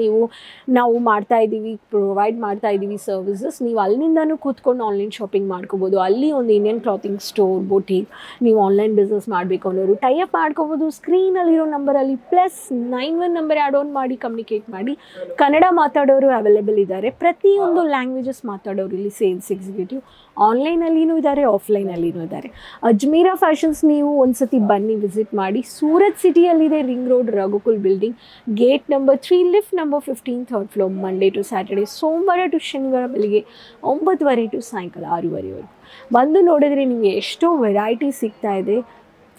ನಾವು ಮಾಡ್ತಾ ಇದ್ದೀವಿ, ಪ್ರೊವೈಡ್ ಮಾಡ್ತಾ ಇದ್ದೀವಿ ಸರ್ವಿಸಸ್. ನೀವು ಅಲ್ಲಿಂದನೂ ಕೂತ್ಕೊಂಡು ಆನ್ಲೈನ್ ಶಾಪಿಂಗ್ ಮಾಡ್ಕೋಬೋದು. ಅಲ್ಲಿ ಒಂದು ಇಂಡಿಯನ್ ಕ್ಲಾತಿಂಗ್ ಸ್ಟೋರ್, ಬೊಟೀಕ್, ನೀವು ಆನ್ಲೈನ್ ಬಿಸ್ನೆಸ್ ಮಾಡಬೇಕು ಅನ್ನೋರು ಟೈಅಪ್ ಮಾಡ್ಕೋಬೋದು. ಸ್ಕ್ರೀನಲ್ಲಿರೋ ನಂಬರಲ್ಲಿ +91 ನಂಬರ್ ಆ್ಯಡ್ ಆನ್ ಮಾಡಿ ಕಮ್ಯುನಿಕೇಟ್ ಮಾಡಿ. ಕನ್ನಡ ಮಾತಾಡೋರು ಅವೈಲೇಬಲ್ ಇದ್ದಾರೆ. ಪ್ರತಿಯೊಂದು ಲ್ಯಾಂಗ್ವೇಜಸ್ ಮಾತಾಡೋರು ಇಲ್ಲಿ ಸೇಲ್ಸ್ ಎಕ್ಸಿಕ್ಯೂಟಿವ್ ಆನ್ಲೈನಲ್ಲಿನೂ ಇದ್ದಾರೆ, ಆಫ್ಲೈನಲ್ಲಿನೂ ಇದ್ದಾರೆ. ಅಜ್ಮೀರಾ ಫ್ಯಾಷನ್ಸ್ ನೀವು ಒಂದ್ಸತಿ ಬನ್ನಿ, ವಿಸಿಟ್ ಮಾಡಿ. ಸೂರತ್ ಸಿಟಿಯಲ್ಲಿದೆ, ring road, Raghukul building, gate number 3, lift number 15, 3rd floor. Monday to Saturday, ಸೋಮವಾರ ಟು ಶನಿವಾರ ಬೆಳಿಗ್ಗೆ 9:30 ಟು ಸಾಯಂಕಾಲ 6:30ವರೆಗೂ ಬಂದು ನೋಡಿದ್ರೆ ನಿಮಗೆ ಎಷ್ಟೋ ವೆರೈಟಿ ಸಿಗ್ತಾ ಇದೆ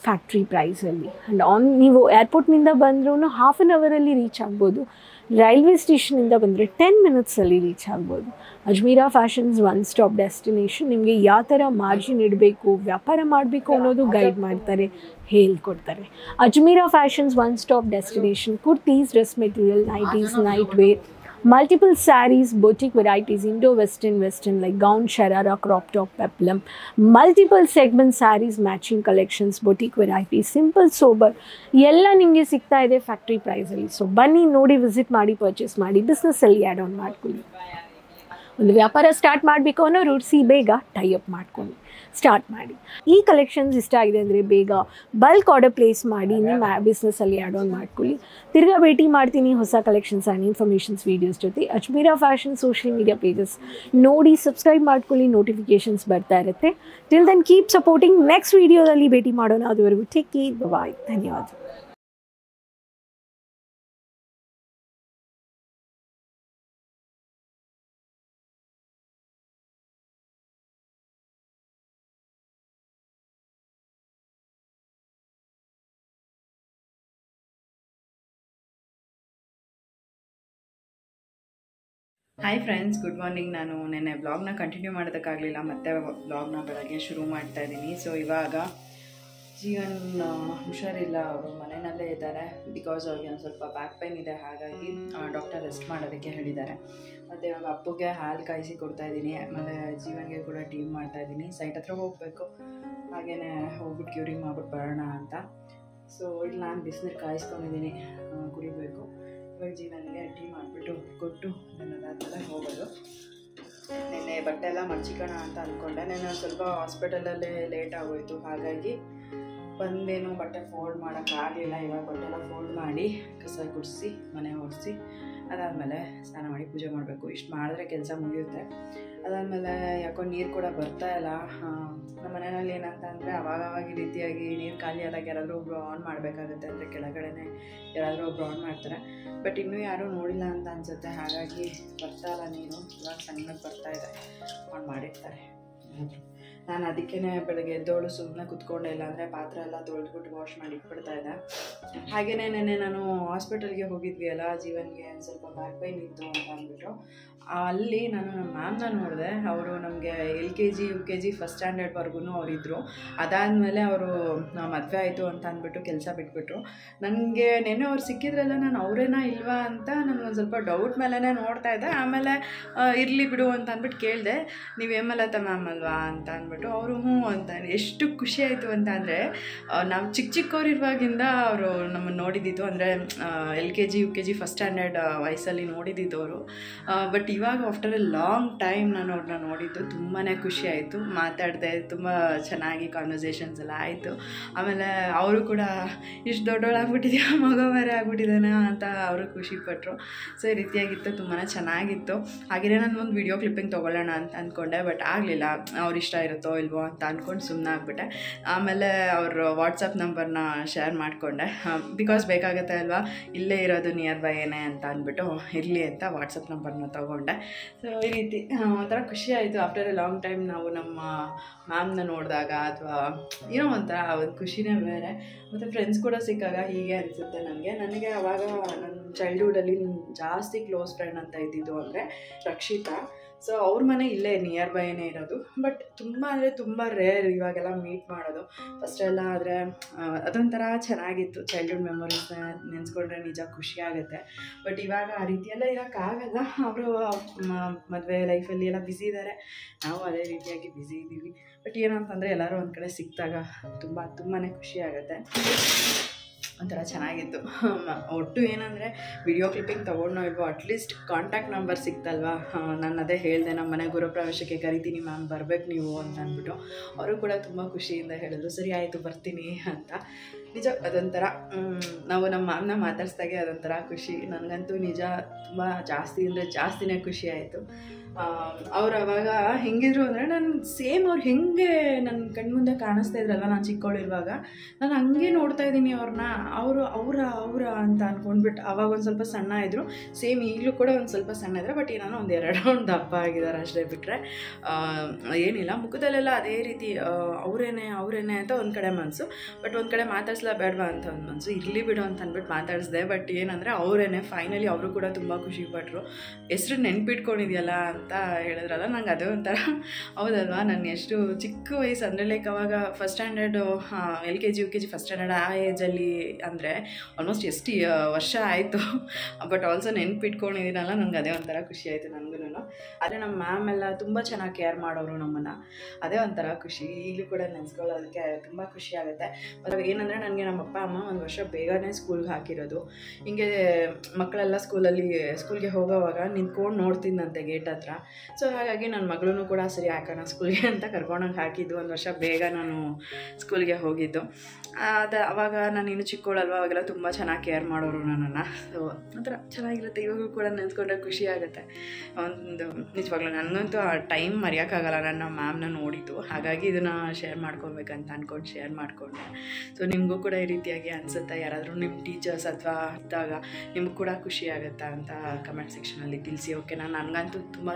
ಫ್ಯಾಕ್ಟ್ರಿ ಪ್ರೈಸಲ್ಲಿ. ಆ್ಯಂಡ್ ನೀವು ಏರ್ಪೋರ್ಟ್ನಿಂದ ಬಂದ್ರೂ ಹಾಫ್ ಆನ್ ಅವರಲ್ಲಿ ರೀಚ್ ಆಗ್ಬೋದು. ರೈಲ್ವೆ ಸ್ಟೇಷನಿಂದ ಬಂದರೆ 10 ಮಿನಿಟ್ಸಲ್ಲಿ ರೀಚ್ ಆಗ್ಬೋದು. Ajmeera fashions one stop destination. ನಿಮಗೆ ಯಾವ ಥರ ಮಾರ್ಜಿನ್ ಇಡಬೇಕು, ವ್ಯಾಪಾರ ಮಾಡಬೇಕು ಅನ್ನೋದು ಗೈಡ್ ಮಾಡ್ತಾರೆ, ಹೇಳ್ಕೊಡ್ತಾರೆ. Ajmeera fashions one stop destination. Kurtis, dress material, nighties, night wear, multiple sarees, boutique varieties, Indo-Western, Western like gown, sharara, crop top, peplum, multiple segment sarees, matching collections, boutique varieties, simple sober ಎಲ್ಲ ನಿಮಗೆ ಸಿಗ್ತಾ ಇದೆ factory ಪ್ರೈಸಲ್ಲಿ. So ಬನ್ನಿ, ನೋಡಿ, visit ಮಾಡಿ, purchase ಮಾಡಿ, ಬಿಸ್ನೆಸ್ಸಲ್ಲಿ add on ಮಾಡ್ಕೊಳ್ಳಿ. ಒಂದು ವ್ಯಾಪಾರ ಸ್ಟಾರ್ಟ್ ಮಾಡಬೇಕು ಅನ್ನೋ ರೂಟ್ಸಿ ಬೇಗ ಟೈಅಪ್ ಮಾಡ್ಕೊಂಡು ಸ್ಟಾರ್ಟ್ ಮಾಡಿ. ಈ ಕಲೆಕ್ಷನ್ಸ್ ಇಷ್ಟ ಆಗಿದೆ ಅಂದರೆ ಬೇಗ ಬಲ್ಕ್ ಆರ್ಡರ್ ಪ್ಲೇಸ್ ಮಾಡಿ ನಿಮ್ಮ ಬಿಸ್ನೆಸ್ಸಲ್ಲಿ ಆ್ಯಡ್ ಆನ್ ಮಾಡ್ಕೊಳ್ಳಿ. ತಿರ್ಗಾ ಭೇಟಿ ಮಾಡ್ತೀನಿ ಹೊಸ ಕಲೆಕ್ಷನ್ಸ್ ಆ್ಯಂಡ್ ಇನ್ಫಾರ್ಮೇಷನ್ಸ್ ವೀಡಿಯೋಸ್ ಜೊತೆ. Ajmeera fashion social media pages ನೋಡಿ, ಸಬ್ಸ್ಕ್ರೈಬ್ ಮಾಡ್ಕೊಳ್ಳಿ, ನೋಟಿಫಿಕೇಷನ್ಸ್ ಬರ್ತಾ ಇರುತ್ತೆ. Till then keep supporting. Next ವೀಡಿಯೋದಲ್ಲಿ ಭೇಟಿ ಮಾಡೋಣ. ಅದುವರೆಗೂ ಟೇಕ್ ಕೇರ್, ಬಾಯ್, ಧನ್ಯವಾದ. Hi friends, good morning. ನಾನು ನೆನ್ನೆ ಬ್ಲಾಗ್ನ ಕಂಟಿನ್ಯೂ ಮಾಡೋದಕ್ಕಾಗಲಿಲ್ಲ, ಮತ್ತೆ ಬ್ಲಾಗ್ನ ಬೆಳಗ್ಗೆ ಶುರು ಮಾಡ್ತಾ ಇದ್ದೀನಿ. ಸೊ ಇವಾಗ ಜೀವನ್ ಹುಷಾರಿಲ್ಲ, ಅವರು ಮನೆಯಲ್ಲೇ ಇದ್ದಾರೆ. ಬಿಕಾಸ್ ಅವ್ರಿಗೆ ಒಂದು ಸ್ವಲ್ಪ ಬ್ಯಾಕ್ ಪೈನ್ ಇದೆ, ಹಾಗಾಗಿ ಡಾಕ್ಟರ್ ರೆಸ್ಟ್ ಮಾಡೋದಕ್ಕೆ ಹೇಳಿದ್ದಾರೆ. ಮತ್ತು ಇವಾಗ ಅಪ್ಪುಗೆ ಹಾಲು ಕಾಯಿಸಿ ಕೊಡ್ತಾಯಿದ್ದೀನಿ, ಮತ್ತು ಜೀವನ್ಗೆ ಕೂಡ ಟೀ ಮಾಡ್ತಾಯಿದ್ದೀನಿ. ಸೈಟ್ ಹತ್ರ ಹೋಗಬೇಕು, ಹಾಗೆಯೇ ಹೋಗ್ಬಿಟ್ಟು ಕ್ಯೂರಿಂಗ್ ಮಾಡ್ಬಿಟ್ಟು ಬರೋಣ ಅಂತ. ಸೊ ಇಲ್ಲಿ ನಾನು ಬಿಸಿನೀರು ಕಾಯಿಸ್ಕೊಂಡಿದ್ದೀನಿ, ಕುಡಿಬೇಕು. ಇವಾಗ ಜೀವನಿಗೆ ಟೀ ಮಾಡಿಬಿಟ್ಟು ಕೊಟ್ಟು ಅದಾದಮೇಲೆ ಹೋಗೋದು. ನಿನ್ನೆ ಬಟ್ಟೆ ಎಲ್ಲ ಮಡ್ಚಿಕೋಣ ಅಂತ ಅಂದ್ಕೊಂಡೆ. ನಾನು ಸ್ವಲ್ಪ ಹಾಸ್ಪಿಟಲಲ್ಲೇ ಲೇಟ್ ಆಗೋಯಿತು, ಹಾಗಾಗಿ ಬಂದೇನು ಬಟ್ಟೆ ಫೋಲ್ಡ್ ಮಾಡೋಕ್ಕಾಗಲಿಲ್ಲ. ಇವಾಗ ಬಟ್ಟೆ ಎಲ್ಲ ಫೋಲ್ಡ್ ಮಾಡಿ ಕಸ ಗುಡಿಸಿ ಮನೆ ಒರೆಸಿ ಅದಾದಮೇಲೆ ಸ್ನಾನ ಮಾಡಿ ಪೂಜೆ ಮಾಡಬೇಕು. ಇಷ್ಟು ಮಾಡಿದ್ರೆ ಕೆಲಸ ಮುಗಿಯುತ್ತೆ. ಅದಾದಮೇಲೆ ಯಾಕೋ ನೀರು ಕೂಡ ಬರ್ತಾಯಿಲ್ಲ. ನಮ್ಮ ಮನೆಯಲ್ಲಿ ಏನಂತ ಅಂದರೆ ಅವಾಗವಾಗ ಈ ರೀತಿಯಾಗಿ ನೀರು ಖಾಲಿ ಆದಾಗ ಯಾರಾದರೂ ಒಬ್ಬರು ಆನ್ ಮಾಡಬೇಕಾಗುತ್ತೆ, ಅಂದರೆ ಕೆಳಗಡೆನೇ ಯಾರಾದರೂ ಒಬ್ಬರು ಆನ್ ಮಾಡ್ತಾರೆ. ಬಟ್ ಇನ್ನೂ ಯಾರೂ ನೋಡಿಲ್ಲ ಅಂತ ಅನಿಸುತ್ತೆ, ಹಾಗಾಗಿ ಬರ್ತಾಯಿಲ್ಲ ನೀರು. ಇವಾಗ ಸಣ್ಣಗೆ ಬರ್ತಾಯಿದೆ, ಆನ್ ಮಾಡಿರ್ತಾರೆ. ನಾನು ಅದಕ್ಕೇ ಬೆಳಗ್ಗೆ ಎದ್ದೋಳು ಸುಮ್ಮನೆ ಕುತ್ಕೊಂಡೆ, ಇಲ್ಲ ಅಂದರೆ ಪಾತ್ರೆ ಎಲ್ಲ ತೊಳೆದ್ಬಿಟ್ಟು ವಾಶ್ ಮಾಡಿ ಇಟ್ಬಿಡ್ತಾ ಇದ್ದೆ. ಹಾಗೆಯೇ ನೆನ್ನೆ ನಾನು ಹಾಸ್ಪಿಟಲ್ಗೆ ಹೋಗಿದ್ವಿ ಅಲ್ಲ, ಜೀವನ್ಗೆ ಒಂದು ಸ್ವಲ್ಪ ಬ್ಯಾಕ್ ಪೈನ್ ಇತ್ತು ಅಂತ ಅಂದ್ಬಿಟ್ಟು ಅಲ್ಲಿ ನಾನು ನಮ್ಮ ಮ್ಯಾಮ್ನ ನೋಡಿದೆ. ಅವರು ನಮಗೆ LKG UKG ಫಸ್ಟ್ ಸ್ಟ್ಯಾಂಡರ್ಡ್ವರೆಗೂ ಅವರಿದ್ದರು. ಅದಾದಮೇಲೆ ಅವರು ಮದುವೆ ಆಯಿತು ಅಂತ ಅಂದ್ಬಿಟ್ಟು ಕೆಲಸ ಬಿಟ್ಬಿಟ್ರು. ನನಗೆ ನೆನ್ನೆ ಅವ್ರು ಸಿಕ್ಕಿದ್ರೆಲ್ಲ ನಾನು ಅವರೇನಾ ಇಲ್ವಾ ಅಂತ ನನಗೊಂದು ಸ್ವಲ್ಪ ಡೌಟ್ ಮೇಲೇ ನೋಡ್ತಾ ಇದ್ದೆ. ಆಮೇಲೆ ಇರಲಿ ಬಿಡು ಅಂತ ಅಂದ್ಬಿಟ್ಟು ಕೇಳಿದೆ, ನೀವು ಹೇಮಲತಾ ಮ್ಯಾಮ್ ಅಲ್ವಾ ಅಂತ ಅಂದ್ಬಿಟ್ಟು ಅವರು ಹ್ಞೂ ಅಂತ. ಎಷ್ಟು ಖುಷಿ ಆಯಿತು ಅಂತ ಅಂದರೆ, ನಾವು ಚಿಕ್ಕವರಿರುವಾಗಿಂದ ಅವರು ನಮ್ಮನ್ನು ನೋಡಿದ್ದಿದ್ದು, ಅಂದರೆ LKG UKG ಫಸ್ಟ್ ಸ್ಟ್ಯಾಂಡರ್ಡ್ ವಯಸ್ಸಲ್ಲಿ ನೋಡಿದ್ದಿದ್ದು ಅವರು. ಬಟ್ ಇವಾಗ ಆಫ್ಟರ್ ಎ ಲಾಂಗ್ ಟೈಮ್ ನಾನು ಅವ್ರನ್ನ ನೋಡಿದ್ದು, ತುಂಬಾ ಖುಷಿ ಆಯಿತು. ಮಾತಾಡಿದೆ, ತುಂಬ ಚೆನ್ನಾಗಿ ಕಾನ್ವರ್ಸೇಷನ್ಸ್ ಎಲ್ಲ ಆಯಿತು. ಆಮೇಲೆ ಅವರು ಕೂಡ ಇಷ್ಟು ದೊಡ್ಡವಳಾಗ್ಬಿಟ್ಟಿದ್ಯಾ, ಮಗ ಬೇರೆ ಆಗ್ಬಿಟ್ಟಿದ್ದಾನೆ ಅಂತ ಅವರು ಖುಷಿಪಟ್ಟರು. ಸೊ ಈ ರೀತಿಯಾಗಿತ್ತು, ತುಂಬಾ ಚೆನ್ನಾಗಿತ್ತು. ಹಾಗೆಯೇ ನಾನು ಒಂದು ವಿಡಿಯೋ ಕ್ಲಿಪ್ಪಿಂಗ್ ತೊಗೊಳ್ಳೋಣ ಅಂತ ಅಂದ್ಕೊಂಡೆ, ಬಟ್ ಆಗಲಿಲ್ಲ. ಅವ್ರು ಇಷ್ಟ ಇರುತ್ತೋ ಇಲ್ವೋ ಅಂತ ಅಂದ್ಕೊಂಡು ಸುಮ್ಮನೆ ಆಗ್ಬಿಟ್ಟೆ. ಆಮೇಲೆ ಅವ್ರ ವಾಟ್ಸಪ್ ನಂಬರ್ನ ಶೇರ್ ಮಾಡಿಕೊಂಡೆ, ಬಿಕಾಸ್ ಬೇಕಾಗುತ್ತೆ ಅಲ್ವಾ, ಇಲ್ಲೇ ಇರೋದು ನಿಯರ್ ಬೈ ಏನೇ ಅಂತ ಅಂದ್ಬಿಟ್ಟು ಇರಲಿ ಅಂತ ವಾಟ್ಸಪ್ ನಂಬರ್ನ ತೊಗೊಂಡೆ. ಸೊ ಈ ರೀತಿ ಒಂಥರ ಖುಷಿ ಆಯಿತು. ಆಫ್ಟರ್ ಎ ಲಾಂಗ್ ಟೈಮ್ ನಾವು ನಮ್ಮ ಮ್ಯಾಮ್ನ ನೋಡಿದಾಗ, ಅಥವಾ ಏನೋ ಒಂಥರ ಒಂದು ಖುಷಿನೇ ಬೇರೆ. ಮತ್ತು ಫ್ರೆಂಡ್ಸ್ ಕೂಡ ಸಿಕ್ಕಾಗ ಹೀಗೆ ಅನಿಸುತ್ತೆ ನನಗೆ. ಅವಾಗ ನನ್ನ ಚೈಲ್ಡ್ಹುಡಲ್ಲಿ ಜಾಸ್ತಿ ಕ್ಲೋಸ್ ಫ್ರೆಂಡ್ ಅಂತ ಇದ್ದಿದ್ದು ಅಂದರೆ ರಕ್ಷಿತಾ. ಸೊ ಅವ್ರ ಮನೆ ಇಲ್ಲೇ ನಿಯರ್ ಬೈನೇ ಇರೋದು, ಬಟ್ ತುಂಬ ಅಂದರೆ ತುಂಬ ರೇರ್ ಇವಾಗೆಲ್ಲ ಮೀಟ್ ಮಾಡೋದು. ಫಸ್ಟೆಲ್ಲ ಆದರೆ ಅದೊಂಥರ ಚೆನ್ನಾಗಿತ್ತು. ಚೈಲ್ಡ್ಹುಡ್ ಮೆಮೊರೀಸ್ನ ನೆನೆಸ್ಕೊಂಡ್ರೆ ನಿಜ ಖುಷಿ ಆಗುತ್ತೆ. ಬಟ್ ಇವಾಗ ಆ ರೀತಿಯೆಲ್ಲ ಇರೋಕ್ಕಾಗಲ್ಲ. ಅವರು ಮದುವೆ ಲೈಫಲ್ಲಿ ಎಲ್ಲ ಬ್ಯುಸಿ ಇದ್ದಾರೆ, ನಾವು ಅದೇ ರೀತಿಯಾಗಿ ಬ್ಯುಸಿ ಇದ್ದೀವಿ. ಬಟ್ ಏನಂತಂದರೆ ಎಲ್ಲರೂ ಒಂದು ಕಡೆ ಸಿಕ್ಕಿದಾಗ ತುಂಬಾ ಖುಷಿ ಆಗುತ್ತೆ. ಒಂಥರ ಚೆನ್ನಾಗಿತ್ತು. ಒಟ್ಟು ಏನಂದರೆ ವಿಡಿಯೋ ಕ್ಲಿಪ್ಪಿಂಗ್ ತೊಗೊಂಡೋ ಇಲ್ವೋ ಅಟ್ಲೀಸ್ಟ್ ಕಾಂಟ್ಯಾಕ್ಟ್ ನಂಬರ್ ಸಿಕ್ತಲ್ವಾ. ನಾನು ಅದೇ ಹೇಳಿದೆ, ನಮ್ಮ ಮನೆ ಗೃಹಪ್ರವೇಶಕ್ಕೆ ಕರಿತೀನಿ ಮ್ಯಾಮ್, ಬರಬೇಕು ನೀವು ಅಂತ ಅಂದ್ಬಿಟ್ಟು. ಅವರು ಕೂಡ ತುಂಬ ಖುಷಿಯಿಂದ ಹೇಳಿದ್ರು, ಸರಿ ಆಯಿತು ಬರ್ತೀನಿ ಅಂತ. ನಿಜ ಅದೊಂಥರ ನಾವು ನಮ್ಮ ಮ್ಯಾಮ್ನ ಮಾತಾಡ್ಸ್ದಾಗೆ ಅದೊಂಥರ ಖುಷಿ. ನನಗಂತೂ ನಿಜ ತುಂಬ ಜಾಸ್ತಿ ಅಂದರೆ ಜಾಸ್ತಿನೇ ಖುಷಿ ಆಯಿತು. ಅವ್ರು ಅವಾಗ ಹೆಂಗಿದ್ರು ಅಂದರೆ ನಾನು ಸೇಮ್ ಅವ್ರು ಹೆಂಗೆ ನನ್ನ ಕಣ್ಮುಂದೆ ಕಾಣಿಸ್ತಾ ಇದ್ರಲ್ವ ನಾನು ಚಿಕ್ಕವಳಿರುವಾಗ, ನಾನು ಹಂಗೆ ನೋಡ್ತಾ ಇದ್ದೀನಿ ಅವ್ರನ್ನ. ಅವರ ಅಂತ ಅಂದ್ಕೊಂಡ್ಬಿಟ್ಟು ಅವಾಗ ಒಂದು ಸ್ವಲ್ಪ ಸಣ್ಣ ಇದ್ದರು, ಸೇಮ್ ಈಗಲೂ ಕೂಡ ಒಂದು ಸ್ವಲ್ಪ ಸಣ್ಣ ಇದ್ದಾರೆ. ಬಟ್ ಏನೋ ಒಂದು 2 ರೌಂಡ್ ದಪ್ಪ ಆಗಿದ್ದಾರೆ ಅಷ್ಟೇ, ಬಿಟ್ಟರೆ ಏನಿಲ್ಲ. ಮುಖದಲ್ಲೆಲ್ಲ ಅದೇ ರೀತಿ ಅವರೇನೆ ಅಂತ ಒಂದು ಕಡೆ ಮನಸ್ಸು, ಬಟ್ ಒಂದು ಕಡೆ ಬೇಡವಾ ಅಂತ ಒಂದು ಮನಸ್ಸು. ಇರಲಿ ಬಿಡು ಅಂತ ಅಂದ್ಬಿಟ್ಟು ಮಾತಾಡಿಸ್ದೆ. ಬಟ್ ಏನಂದರೆ ಅವರೇನೆ ಫೈನಲಿ ಅವರು ಕೂಡ ತುಂಬ ಖುಷಿ ಪಟ್ಟರು. ಹೆಸ್ರು ನೆನ್ಪಿಟ್ಕೊಂಡಿದೆಯಲ್ಲ ಅಂತ ಹೇಳಿದ್ರಲ್ಲ, ನಂಗೆ ಅದೇ ಒಂಥರ ಹೌದಲ್ವಾ. ನಾನು ಎಷ್ಟು ಚಿಕ್ಕ ವಯಸ್ಸು ಅಂದರೆ ಲೈಕ್ ಅವಾಗ first standard LKG UKG first standard ಆ ಏಜಲ್ಲಿ ಅಂದರೆ ಆಲ್ಮೋಸ್ಟ್ ಎಷ್ಟು ವರ್ಷ ಆಯಿತು. ಬಟ್ ಆಲ್ಸೋ ನೆನ್ಪಿಟ್ಕೊಂಡಿದ್ದೀನಲ್ಲ, ನಂಗೆ ಅದೇ ಒಂಥರ ಖುಷಿ ಆಯಿತು ನನಗೂ. ಆದರೆ ನಮ್ಮ ಮ್ಯಾಮ್ ಎಲ್ಲ ತುಂಬ ಚೆನ್ನಾಗಿ ಕೇರ್ ಮಾಡೋರು ನಮ್ಮನ್ನು, ಅದೇ ಒಂಥರ ಖುಷಿ. ಈಗಲೂ ಕೂಡ ನೆನೆಸ್ಕೊಳ್ಳೋದಕ್ಕೆ ತುಂಬ ಖುಷಿ ಆಗುತ್ತೆ. ಮತ್ತು ಏನಂದರೆ ನನಗೆ ನಮ್ಮ ಅಪ್ಪ ಅಮ್ಮ ಒಂದು ವರ್ಷ ಬೇಗನೆ ಸ್ಕೂಲ್ಗೆ ಹಾಕಿರೋದು. ಹಿಂಗೆ ಮಕ್ಕಳೆಲ್ಲ ಸ್ಕೂಲ್ಗೆ ಹೋಗೋವಾಗ ನಿಂತ್ಕೊಂಡು ನೋಡ್ತಿದ್ದಂತೆ ಗೇಟ್ ಹತ್ರ. ಸೊ ಹಾಗಾಗಿ ನನ್ನ ಮಗಳೂ ಕೂಡ ಸರಿ ಹಾಕೋಣ ಸ್ಕೂಲ್ಗೆ ಅಂತ ಕರ್ಕೊಂಡೋಗಿ ಹಾಕಿದ್ದು. ಒಂದು ವರ್ಷ ಬೇಗ ನಾನು ಸ್ಕೂಲ್ಗೆ ಹೋಗಿದ್ದು. ಅವಾಗ ನಾನು ಇನ್ನೂ ಚಿಕ್ಕವಳಲ್ವ, ಅವಾಗೆಲ್ಲ ತುಂಬ ಚೆನ್ನಾಗಿ ಕೇರ್ ಮಾಡೋರು ನನ್ನನ್ನು. ಸೊ ಒಂಥರ ಚೆನ್ನಾಗಿರುತ್ತೆ. ಇವಾಗೂ ಕೂಡ ನೆನೆಸ್ಕೊಂಡ್ರೆ ಖುಷಿ ಆಗುತ್ತೆ. ಒಂದು ನಿಜವಾಗ್ಲೂ ನನಗಂತೂ ಆ ಟೈಮ್ ಮರೆಯೋಕ್ಕಾಗಲ್ಲ, ನನ್ನ ಮ್ಯಾಮ್ನ ನೋಡಿದ್ದು. ಹಾಗಾಗಿ ಇದನ್ನು ಶೇರ್ ಮಾಡ್ಕೊಬೇಕಂತ ಅಂದ್ಕೊಂಡು ಶೇರ್ ಮಾಡಿಕೊಂಡೆ. ಸೊ ನಿಮಗೂ ಕೂಡ ಈ ರೀತಿಯಾಗಿ ಅನಿಸುತ್ತಾ? ಯಾರಾದರೂ ನಿಮ್ಮ ಟೀಚರ್ಸ್ ಅಥವಾ ಇದ್ದಾಗ ನಿಮ್ಗೆ ಕೂಡ ಖುಷಿ ಆಗುತ್ತಾ ಅಂತ ಕಮೆಂಟ್ ಸೆಕ್ಷನಲ್ಲಿ ತಿಳಿಸಿ. ಓಕೆನಾ? ನನಗಂತೂ ತುಂಬಾ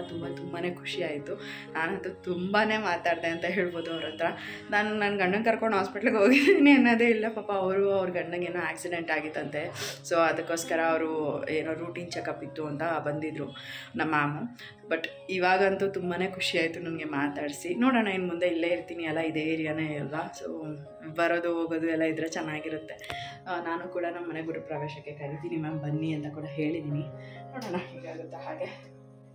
ಖುಷಿ ಆಯಿತು. ನಾನಂತೂ ತುಂಬಾ ಮಾತಾಡಿದೆ ಅಂತ ಹೇಳ್ಬೋದು ಅವ್ರ ಹತ್ರ. ನನ್ನ ಗಂಡನ ಕರ್ಕೊಂಡು ಹಾಸ್ಪಿಟ್ಲಿಗೆ ಹೋಗಿದ್ದೀನಿ ಅನ್ನೋದೇ ಇಲ್ಲ. ಪಾಪ ಅವ್ರ ಗಂಡನಿಗೆ ಏನೋ ಆಕ್ಸಿಡೆಂಟ್ ಆಗಿತ್ತಂತೆ. ಸೊ ಅದಕ್ಕೋಸ್ಕರ ಅವರು ಏನೋ ರೂಟೀನ್ ಚೆಕಪ್ ಇತ್ತು ಅಂತ ಬಂದಿದ್ದರು ನಮ್ಮ ಮ್ಯಾಮು. ಬಟ್ ಇವಾಗಂತೂ ತುಂಬಾ ಖುಷಿ ಆಯಿತು ನನಗೆ ಮಾತಾಡಿಸಿ. ನೋಡೋಣ ಇನ್ನು ಮುಂದೆ ಇಲ್ಲೇ ಇರ್ತೀನಿ ಅಲ್ಲ, ಇದೇ ಏರಿಯಾನೇ ಅಲ್ವಾ. ಸೊ ಬರೋದು ಹೋಗೋದು ಎಲ್ಲ ಇದ್ದರೆ ಚೆನ್ನಾಗಿರುತ್ತೆ. ನಾನು ಕೂಡ ನಮ್ಮ ಮನೆ ಗೃಹಪ್ರವೇಶಕ್ಕೆ ಕರಿತೀನಿ ಮ್ಯಾಮ್, ಬನ್ನಿ ಅಂತ ಕೂಡ ಹೇಳಿದ್ದೀನಿ. ನೋಡೋಣ ಹೇಗಾಗುತ್ತೆ ಹಾಗೆ.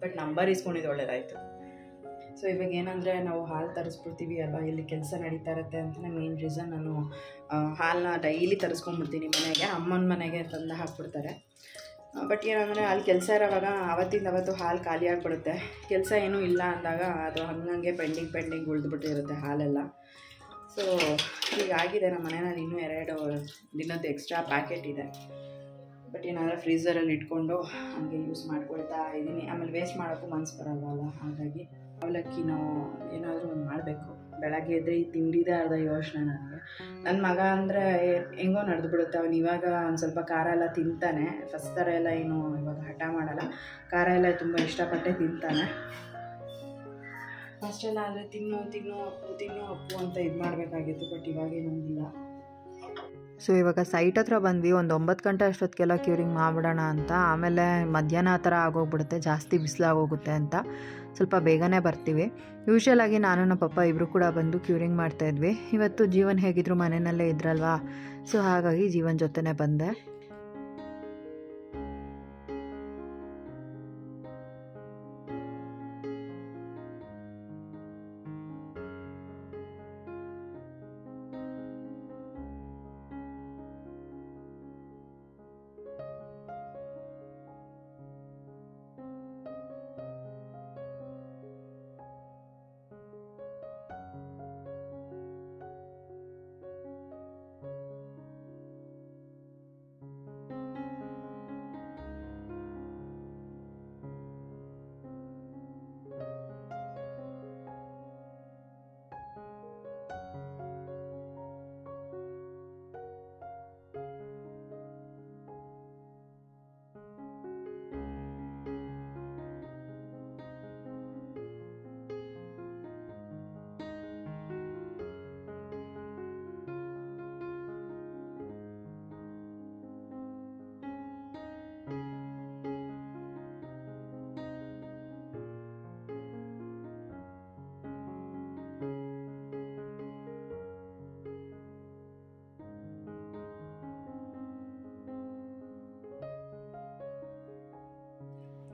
ಬಟ್ ನಂಬರ್ ಇಸ್ಕೊಂಡಿದ್ದು ಒಳ್ಳೇದಾಯಿತು. ಸೊ ಇವಾಗ ಏನಂದರೆ ನಾವು ಹಾಲು ತರಿಸ್ಬಿಡ್ತೀವಿ ಅಲ್ವಾ, ಇಲ್ಲಿ ಕೆಲಸ ನಡೀತಾ ಇರುತ್ತೆ ಅಂತಲೇ ಮೇನ್ ರೀಸನ್. ನಾನು ಹಾಲನ್ನ ಡೈಲಿ ತರಿಸ್ಕೊಂಡ್ಬಿಡ್ತೀನಿ ಮನೆಗೆ, ಅಮ್ಮನ ಮನೆಗೆ ತಂದು ಹಾಕ್ಬಿಡ್ತಾರೆ. ಬಟ್ ಏನಂದರೆ ಅಲ್ಲಿ ಕೆಲಸ ಇರೋವಾಗ ಅವತ್ತು ಹಾಲು ಖಾಲಿ ಆಗಿಬಿಡುತ್ತೆ. ಕೆಲಸ ಏನೂ ಇಲ್ಲ ಅಂದಾಗ ಅದು ಹಂಗೆ ಪೆಂಡಿಂಗ್ ಉಳಿದ್ಬಿಟ್ಟಿರುತ್ತೆ ಹಾಲೆಲ್ಲ. ಸೊ ಹೀಗಾಗಿದೆ. ನಮ್ಮ ಮನೆಯಲ್ಲಿ ಇನ್ನೂ 2 ದಿನದ್ದು ಎಕ್ಸ್ಟ್ರಾ ಪ್ಯಾಕೆಟ್ ಇದೆ. ಬಟ್ ಏನಾದರೂ ಫ್ರೀಝರಲ್ಲಿ ಇಟ್ಕೊಂಡು ಹಾಗೆ ಯೂಸ್ ಮಾಡ್ಕೊಳ್ತಾ ಇದ್ದೀನಿ. ಆಮೇಲೆ ವೇಸ್ಟ್ ಮಾಡೋಕ್ಕೂ ಮನಸ್ಸು ಬರಲ್ವಲ್ಲ, ಹಾಗಾಗಿ ಅವಲಕ್ಕಿನೋ ಏನಾದರೂ ಒಂದು ಮಾಡಬೇಕು. ಬೆಳಗ್ಗೆ ಎದ್ದರೆ ಈ ತಿಂಡಿದೇ ಅರ್ಧ ಯೋಚನೆ ನನಗೆ. ನನ್ನ ಮಗ ಅಂದರೆ ಹೆಂಗೋ ನಡೆದು ಬಿಡುತ್ತೆ. ಅವನು ಇವಾಗ ಒಂದು ಸ್ವಲ್ಪ ಖಾರ ಎಲ್ಲ ತಿಂತಾನೆ. ಫಸ್ಟ್ ಥರ ಎಲ್ಲ ಏನು ಇವಾಗ ಹಠ ಮಾಡಲ್ಲ, ಖಾರ ಎಲ್ಲ ತುಂಬ ಇಷ್ಟಪಟ್ಟೆ ತಿಂತಾನೆ. ಫಸ್ಟೆಲ್ಲ ಆದರೆ ತಿನ್ನು ಅಪ್ಪು ಅಂತ ಇದು ಮಾಡಬೇಕಾಗಿತ್ತು. ಬಟ್ ಇವಾಗೇನೊಂದಿಲ್ಲ. ಸೊ ಇವಾಗ ಸೈಟ್ ಹತ್ರ ಬಂದ್ವಿ. ಒಂದು 9 ಗಂಟೆ ಅಷ್ಟೊತ್ತಿಗೆಲ್ಲ ಕ್ಯೂರಿಂಗ್ ಮಾಡಿಬಿಡೋಣ ಅಂತ. ಆಮೇಲೆ ಮಧ್ಯಾಹ್ನ ಆ ಥರ ಆಗೋಗ್ಬಿಡುತ್ತೆ, ಜಾಸ್ತಿ ಬಿಸಿಲಾಗೋಗುತ್ತೆ ಅಂತ ಸ್ವಲ್ಪ ಬೇಗನೆ ಬರ್ತೀವಿ. ಯೂಶ್ವಲಾಗಿ ನಾನು ನಮ್ಮ ಪಪ್ಪ ಇಬ್ಬರು ಕೂಡ ಬಂದು ಕ್ಯೂರಿಂಗ್ ಮಾಡ್ತಾಯಿದ್ವಿ. ಇವತ್ತು ಜೀವನ್ ಹೇಗಿದ್ರು ಮನೆಯಲ್ಲೇ ಇದ್ರಲ್ವಾ, ಸೊ ಹಾಗಾಗಿ ಜೀವನ್ ಜೊತೆನೇ ಬಂದೆ.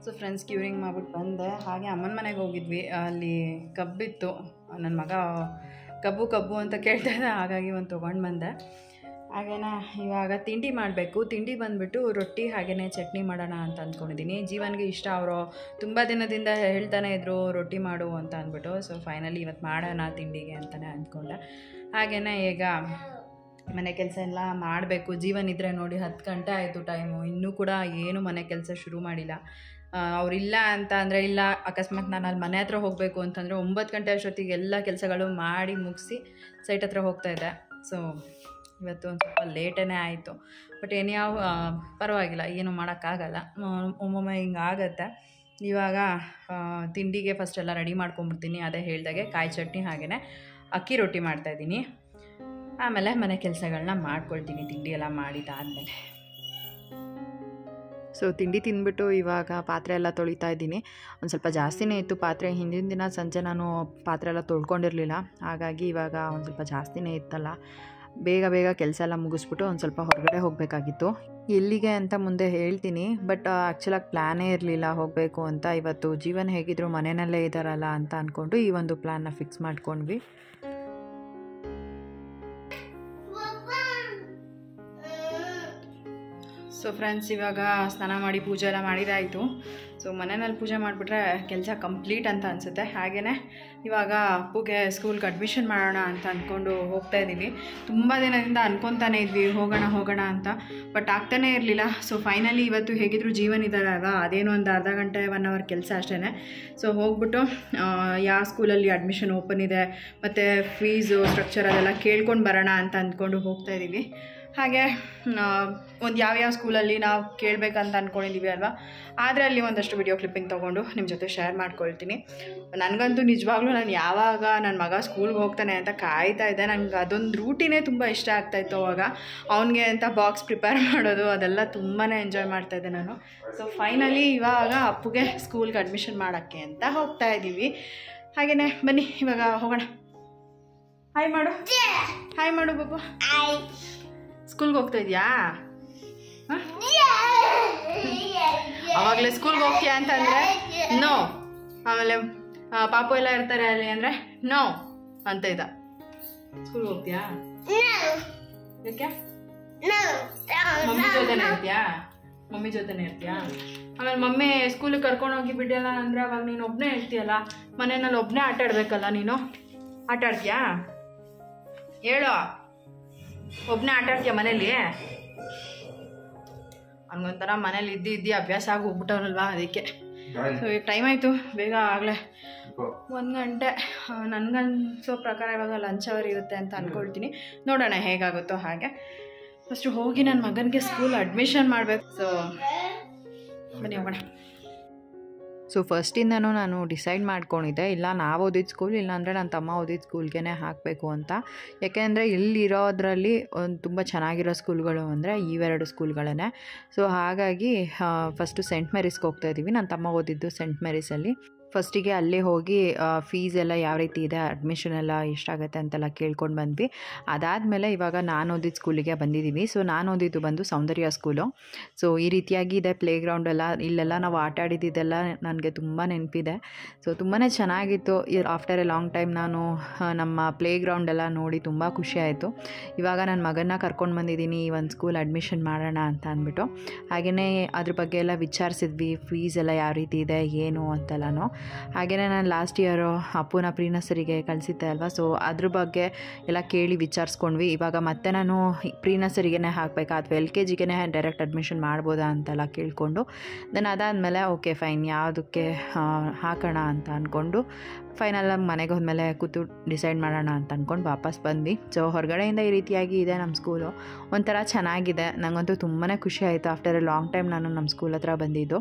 ಸೊ ಫ್ರೆಂಡ್ಸ್ ಕ್ಯೂರಿಂಗ್ ಮಾಡ್ಬಿಟ್ಟು ಬಂದೆ. ಹಾಗೆ ಅಮ್ಮನ ಮನೆಗೆ ಹೋಗಿದ್ವಿ, ಅಲ್ಲಿ ಕಬ್ಬಿತ್ತು. ನನ್ನ ಮಗ ಕಬ್ಬು ಅಂತ ಕೇಳ್ತಾ ಇದ್ದ, ಹಾಗಾಗಿ ಒಂದು ತೊಗೊಂಡು ಬಂದೆ. ಹಾಗೇನ ಇವಾಗ ತಿಂಡಿ ಮಾಡಬೇಕು. ತಿಂಡಿ ಬಂದುಬಿಟ್ಟು ರೊಟ್ಟಿ ಹಾಗೆಯೇ ಚಟ್ನಿ ಮಾಡೋಣ ಅಂತ ಅಂದ್ಕೊಂಡಿದ್ದೀನಿ. ಜೀವನ್ಗೆ ಇಷ್ಟ, ಅವರು ತುಂಬ ದಿನದಿಂದ ಹೇಳ್ತಾನೆ ಇದ್ದರು ರೊಟ್ಟಿ ಮಾಡು ಅಂತ ಅಂದ್ಬಿಟ್ಟು. ಸೊ ಫೈನಲಿ ಇವತ್ತು ಮಾಡೋಣ ತಿಂಡಿಗೆ ಅಂತಲೇ ಅಂದ್ಕೊಂಡೆ. ಹಾಗೆಯೇ ಈಗ ಮನೆ ಕೆಲಸ ಎಲ್ಲ ಮಾಡಬೇಕು. ಜೀವನ್ ಇದ್ದರೆ ನೋಡಿ 10 ಗಂಟೆ ಆಯಿತು ಟೈಮು, ಇನ್ನೂ ಕೂಡ ಏನು ಮನೆ ಕೆಲಸ ಶುರು ಮಾಡಿಲ್ಲ. ಅವರಿಲ್ಲ ಅಂತ ಅಂದರೆ, ಇಲ್ಲ ಅಕಸ್ಮಾತ್ ನಾನು ಅಲ್ಲಿ ಮನೆ ಹತ್ರ ಹೋಗಬೇಕು ಅಂತಂದರೆ 9 ಗಂಟೆ ಅಷ್ಟೊತ್ತಿಗೆ ಎಲ್ಲ ಕೆಲಸಗಳು ಮಾಡಿ ಮುಗಿಸಿ ಸೈಟ್ ಹತ್ರ ಹೋಗ್ತಾಯಿದ್ದೆ. ಸೊ ಇವತ್ತು ಒಂದು ಸ್ವಲ್ಪ ಲೇಟೇ ಆಯಿತು. ಬಟ್ ಏನ್ಯಾವ ಪರವಾಗಿಲ್ಲ, ಏನು ಮಾಡೋಕ್ಕಾಗಲ್ಲ, ಒಮ್ಮೊಮ್ಮೆ ಹಿಂಗೆ ಆಗುತ್ತೆ. ಇವಾಗ ತಿಂಡಿಗೆ ಫಸ್ಟ್ ಎಲ್ಲ ರೆಡಿ ಮಾಡ್ಕೊಂಬಿಡ್ತೀನಿ. ಅದೇ ಹೇಳ್ದಾಗೆ ಕಾಯಿ ಚಟ್ನಿ ಹಾಗೆಯೇ ಅಕ್ಕಿ ರೊಟ್ಟಿ ಮಾಡ್ತಾಯಿದ್ದೀನಿ. ಆಮೇಲೆ ಮನೆ ಕೆಲಸಗಳನ್ನ ಮಾಡ್ಕೊಳ್ತೀನಿ ತಿಂಡಿ ಎಲ್ಲ ಮಾಡಿದ್ದಾದಮೇಲೆ. ಸೊ ತಿಂಡಿ ತಿಂದ್ಬಿಟ್ಟು ಇವಾಗ ಪಾತ್ರೆ ಎಲ್ಲ ತೊಳಿತಾ ಇದ್ದೀನಿ. ಒಂದು ಸ್ವಲ್ಪ ಜಾಸ್ತಿನೇ ಇತ್ತು ಪಾತ್ರೆ. ಹಿಂದಿನ ದಿನ ಸಂಜೆ ನಾನು ಪಾತ್ರೆ ಎಲ್ಲ ತೊಳ್ಕೊಂಡಿರಲಿಲ್ಲ, ಹಾಗಾಗಿ ಇವಾಗ ಒಂದು ಸ್ವಲ್ಪ ಜಾಸ್ತಿನೇ ಇತ್ತಲ್ಲ. ಬೇಗ ಕೆಲಸ ಎಲ್ಲ ಮುಗಿಸ್ಬಿಟ್ಟು ಒಂದು ಸ್ವಲ್ಪ ಹೊರಗಡೆ ಹೋಗಬೇಕಾಗಿತ್ತು. ಎಲ್ಲಿಗೆ ಅಂತ ಮುಂದೆ ಹೇಳ್ತೀನಿ, ಬಟ್ ಆ್ಯಕ್ಚುಲಾಗಿ ಪ್ಲ್ಯಾನೇ ಇರಲಿಲ್ಲ ಹೋಗಬೇಕು ಅಂತ. ಇವತ್ತು ಜೀವನ್ ಹೇಗಿದ್ರು ಮನೆಯಲ್ಲೇ ಇದ್ದಾರಲ್ಲ ಅಂತ ಅಂದ್ಕೊಂಡು ಈ ಒಂದು ಪ್ಲ್ಯಾನ್ನ ಫಿಕ್ಸ್ ಮಾಡ್ಕೊಂಡ್ವಿ. ಸೊ ಫ್ರೆಂಡ್ಸ್ ಇವಾಗ ಸ್ನಾನ ಮಾಡಿ ಪೂಜೆ ಎಲ್ಲ ಮಾಡಿದಾಯಿತು. ಸೊ ಮನೆಯಲ್ಲಿ ಪೂಜೆ ಮಾಡಿಬಿಟ್ರೆ ಕೆಲಸ ಕಂಪ್ಲೀಟ್ ಅಂತ ಅನಿಸುತ್ತೆ. ಹಾಗೆಯೇ ಇವಾಗ ಅಪ್ಪುಗೆ ಸ್ಕೂಲ್ಗೆ ಅಡ್ಮಿಷನ್ ಮಾಡೋಣ ಅಂತ ಅಂದ್ಕೊಂಡು ಹೋಗ್ತಾಯಿದ್ದೀವಿ. ತುಂಬ ದಿನದಿಂದ ಅಂದ್ಕೊತಾನೆ ಇದ್ವಿ ಹೋಗೋಣ ಅಂತ, ಬಟ್ ಆಗ್ತಾನೇ ಇರಲಿಲ್ಲ. ಸೊ ಫೈನಲಿ ಇವತ್ತು ಹೇಗಿದ್ರು ಜೀವನ್ ಇದ್ದಾರಲ್ವ, ಅದೇನು ಒಂದು ಅರ್ಧ ಗಂಟೆ 1 ಅವರ್ ಕೆಲಸ ಅಷ್ಟೇ. ಸೊ ಹೋಗ್ಬಿಟ್ಟು ಯಾವ ಸ್ಕೂಲಲ್ಲಿ ಅಡ್ಮಿಷನ್ ಓಪನ್ ಇದೆ ಮತ್ತು ಫೀಸು ಸ್ಟ್ರಕ್ಚರ್ ಅದೆಲ್ಲ ಕೇಳ್ಕೊಂಡು ಬರೋಣ ಅಂತ ಅಂದ್ಕೊಂಡು ಹೋಗ್ತಾಯಿದ್ದೀವಿ. ಹಾಗೆ ಒಂದು ಯಾವ್ಯಾವ ಸ್ಕೂಲಲ್ಲಿ ನಾವು ಕೇಳಬೇಕಂತ ಅಂದ್ಕೊಂಡಿದ್ದೀವಿ ಅಲ್ವಾ, ಆದರೆ ಅಲ್ಲಿ ಒಂದಷ್ಟು ವಿಡಿಯೋ ಕ್ಲಿಪ್ಪಿಂಗ್ ತೊಗೊಂಡು ನಿಮ್ಮ ಜೊತೆ ಶೇರ್ ಮಾಡ್ಕೊಳ್ತೀನಿ. ನನಗಂತೂ ನಿಜವಾಗ್ಲೂ ನಾನು ಯಾವಾಗ ನನ್ನ ಮಗ ಸ್ಕೂಲ್ಗೆ ಹೋಗ್ತಾನೆ ಅಂತ ಕಾಯ್ತಾ ಇದ್ದೆ. ನನಗೆ ಅದೊಂದು ರೂಟಿನೇ ತುಂಬ ಇಷ್ಟ ಆಗ್ತಾಯಿತ್ತು. ಅವಾಗ ಅವನಿಗೆ ಅಂತ ಬಾಕ್ಸ್ ಪ್ರಿಪೇರ್ ಮಾಡೋದು ಅದೆಲ್ಲ ತುಂಬಾ ಎಂಜಾಯ್ ಮಾಡ್ತಾಯಿದ್ದೆ ನಾನು. ಸೊ ಫೈನಲಿ ಇವಾಗ ಅಪ್ಪುಗೆ ಸ್ಕೂಲ್ಗೆ ಅಡ್ಮಿಷನ್ ಮಾಡೋಕ್ಕೆ ಅಂತ ಹೋಗ್ತಾ ಇದ್ದೀವಿ. ಹಾಗೆಯೇ ಬನ್ನಿ ಇವಾಗ ಹೋಗೋಣ. ಹಾಯ್ ಮಾಡು ಬಾಬು. ಸ್ಕೂಲ್ಗೆ ಹೋಗ್ತಾ ಇದೆಯಾ? ಅವಾಗಲೇ ಸ್ಕೂಲ್ಗೆ ಹೋಗ್ತೀಯಾ ಅಂತಂದರೆ ನೋ, ಆಮೇಲೆ ಪಾಪು ಎಲ್ಲ ಇರ್ತಾರೆ ಅಲ್ಲಿ ಅಂದರೆ ನೋ ಅಂತ ಇದ್ದ. ಸ್ಕೂಲ್ಗೆ ಹೋಗ್ತೀಯಾ? ಯಾಕೆ? ಮಮ್ಮಿ ಜೊತೆನೇ ಇರ್ತೀಯಾ? ಆಮೇಲೆ ಮಮ್ಮಿ ಸ್ಕೂಲಿಗೆ ಕರ್ಕೊಂಡು ಹೋಗಿ ಬಿಡಲ್ಲ ಅಂದರೆ ಅವಾಗ ನೀನು ಒಬ್ಬನೇ ಇರ್ತೀಯಲ್ಲ, ಮನೆಯಲ್ಲಿ ಒಬ್ಬನೇ ಆಟ ಆಡಬೇಕಲ್ಲ. ನೀನು ಆಟ ಆಡ್ತೀಯಾ? ಹೇಳು, ಒಬ್ಬನೇ ಆಟ ಆಡ್ತೀಯ ಮನೇಲಿ? ಹಂಗೊಂಥರ ಮನೇಲಿ ಇದ್ದು ಅಭ್ಯಾಸ ಆಗಿ ಹೋಗ್ಬಿಟ್ಟವನಲ್ವಾ, ಅದಕ್ಕೆ. ಸೊ ಈಗ ಟೈಮ್ ಆಯಿತು, ಬೇಗ ಆಗಲೇ 1 ಗಂಟೆ. ನನಗನ್ಸೋ ಪ್ರಕಾರ ಇವಾಗ ಲಂಚ್ ಅವರ್ ಇರುತ್ತೆ ಅಂತ ಅಂದ್ಕೊಳ್ತೀನಿ. ನೋಡೋಣ ಹೇಗಾಗುತ್ತೋ ಹಾಗೆ. ಫಸ್ಟು ಹೋಗಿ ನನ್ನ ಮಗನಿಗೆ ಸ್ಕೂಲ್ ಅಡ್ಮಿಷನ್ ಮಾಡಬೇಕು. ಸೊ ಬನ್ನಿ ಹೋಗೋಣ. ಸೊ ಫಸ್ಟಿಂದನೂ ನಾನು ಡಿಸೈಡ್ ಮಾಡ್ಕೊಂಡಿದ್ದೆ, ಇಲ್ಲ ನಾವು ಓದಿದ ಸ್ಕೂಲ್, ಇಲ್ಲಾಂದರೆ ನನ್ನ ತಮ್ಮ ಓದಿದ ಸ್ಕೂಲ್ಗೆ ಹಾಕಬೇಕು ಅಂತ. ಯಾಕೆಂದರೆ ಇಲ್ಲಿರೋದ್ರಲ್ಲಿ ಒಂದು ತುಂಬ ಚೆನ್ನಾಗಿರೋ ಸ್ಕೂಲ್ಗಳು ಅಂದರೆ ಇವೆರಡು ಸ್ಕೂಲ್ಗಳೇ. ಸೊ ಹಾಗಾಗಿ ಫಸ್ಟು ಸೆಂಟ್ ಮೇರಿಸ್ಗೆ ಹೋಗ್ತಾಯಿದ್ದೀವಿ. ನನ್ನ ತಮ್ಮ ಓದಿದ್ದು ಸೆಂಟ್ ಮೇರಿಸಲ್ಲಿ. ಫಸ್ಟಿಗೆ ಅಲ್ಲೇ ಹೋಗಿ ಫೀಸ್ ಎಲ್ಲ ಯಾವ ರೀತಿ ಇದೆ, ಅಡ್ಮಿಷನ್ ಎಲ್ಲ ಎಷ್ಟಾಗುತ್ತೆ ಅಂತೆಲ್ಲ ಕೇಳ್ಕೊಂಡು ಬಂದ್ವಿ. ಅದಾದಮೇಲೆ ಇವಾಗ ನಾನು ಓದಿದ ಸ್ಕೂಲಿಗೆ ಬಂದಿದ್ದೀವಿ. ಸೊ ನಾನು ಓದಿದ್ದು ಬಂದು ಸೌಂದರ್ಯ ಸ್ಕೂಲು. ಸೊ ಈ ರೀತಿಯಾಗಿ ಇದೆ ಪ್ಲೇ ಗ್ರೌಂಡ್ ಎಲ್ಲ. ಇಲ್ಲೆಲ್ಲ ನಾವು ಆಟ ಆಡಿದ್ದೆಲ್ಲ ನನಗೆ ತುಂಬ ನೆನಪಿದೆ. ಸೊ ತುಂಬಾ ಚೆನ್ನಾಗಿತ್ತು. ಆಫ್ಟರ್ ಎ ಲಾಂಗ್ ಟೈಮ್ ನಾನು ನಮ್ಮ ಪ್ಲೇ ಗ್ರೌಂಡ್ ಎಲ್ಲ ನೋಡಿ ತುಂಬ ಖುಷಿ ಆಯಿತು. ಇವಾಗ ನನ್ನ ಮಗನ್ನ ಕರ್ಕೊಂಡು ಬಂದಿದ್ದೀನಿ ಈ ಒಂದು ಸ್ಕೂಲ್ ಅಡ್ಮಿಷನ್ ಮಾಡೋಣ ಅಂತ ಅಂದ್ಬಿಟ್ಟು. ಹಾಗೆಯೇ ಅದ್ರ ಬಗ್ಗೆ ಎಲ್ಲ ವಿಚಾರಿಸಿದ್ವಿ, ಫೀಸ್ ಎಲ್ಲ ಯಾವ ರೀತಿ ಇದೆ ಏನು ಅಂತೆಲ್ಲನೂ. ಹಾಗೆಯೇ ನಾನು ಲಾಸ್ಟ್ ಇಯರು ಅಪ್ಪುನ ಪ್ರೀ ನರ್ಸರಿಗೆ ಕಳಿಸಿದ್ದೆ ಅಲ್ವಾ. ಸೊ ಅದ್ರ ಬಗ್ಗೆ ಎಲ್ಲ ಕೇಳಿ ವಿಚಾರಿಸ್ಕೊಂಡ್ವಿ. ಇವಾಗ ಮತ್ತೆ ನಾನು ಪ್ರೀ ನರ್ಸರಿಗೇ ಹಾಕಬೇಕಾ ಅಥವಾ LKGಗೆ ಡೈರೆಕ್ಟ್ ಅಡ್ಮಿಷನ್ ಮಾಡ್ಬೋದಾ ಅಂತೆಲ್ಲ ಕೇಳಿಕೊಂಡು ದೆನ್ ಅದಾದಮೇಲೆ ಓಕೆ ಫೈನ್ ಯಾವುದಕ್ಕೆ ಹಾಕೋಣ ಅಂತ ಅಂದ್ಕೊಂಡು ಫೈನಲ್ ಮನೆಗೆ ಹೋದ್ಮೇಲೆ ಕೂತು ಡಿಸೈಡ್ ಮಾಡೋಣ ಅಂತ ಅಂದ್ಕೊಂಡು ವಾಪಸ್ ಬಂದ್ವಿ. ಸೊ ಹೊರಗಡೆಯಿಂದ ಈ ರೀತಿಯಾಗಿ ಇದೆ ನಮ್ಮ ಸ್ಕೂಲು. ಒಂಥರ ಚೆನ್ನಾಗಿದೆ. ನನಗಂತೂ ತುಂಬಾ ಖುಷಿ ಆಯಿತು. ಆಫ್ಟರ್ ಎ ಲಾಂಗ್ ಟೈಮ್ ನಾನು ನಮ್ಮ ಸ್ಕೂಲ್ ಹತ್ರ ಬಂದಿದ್ದು.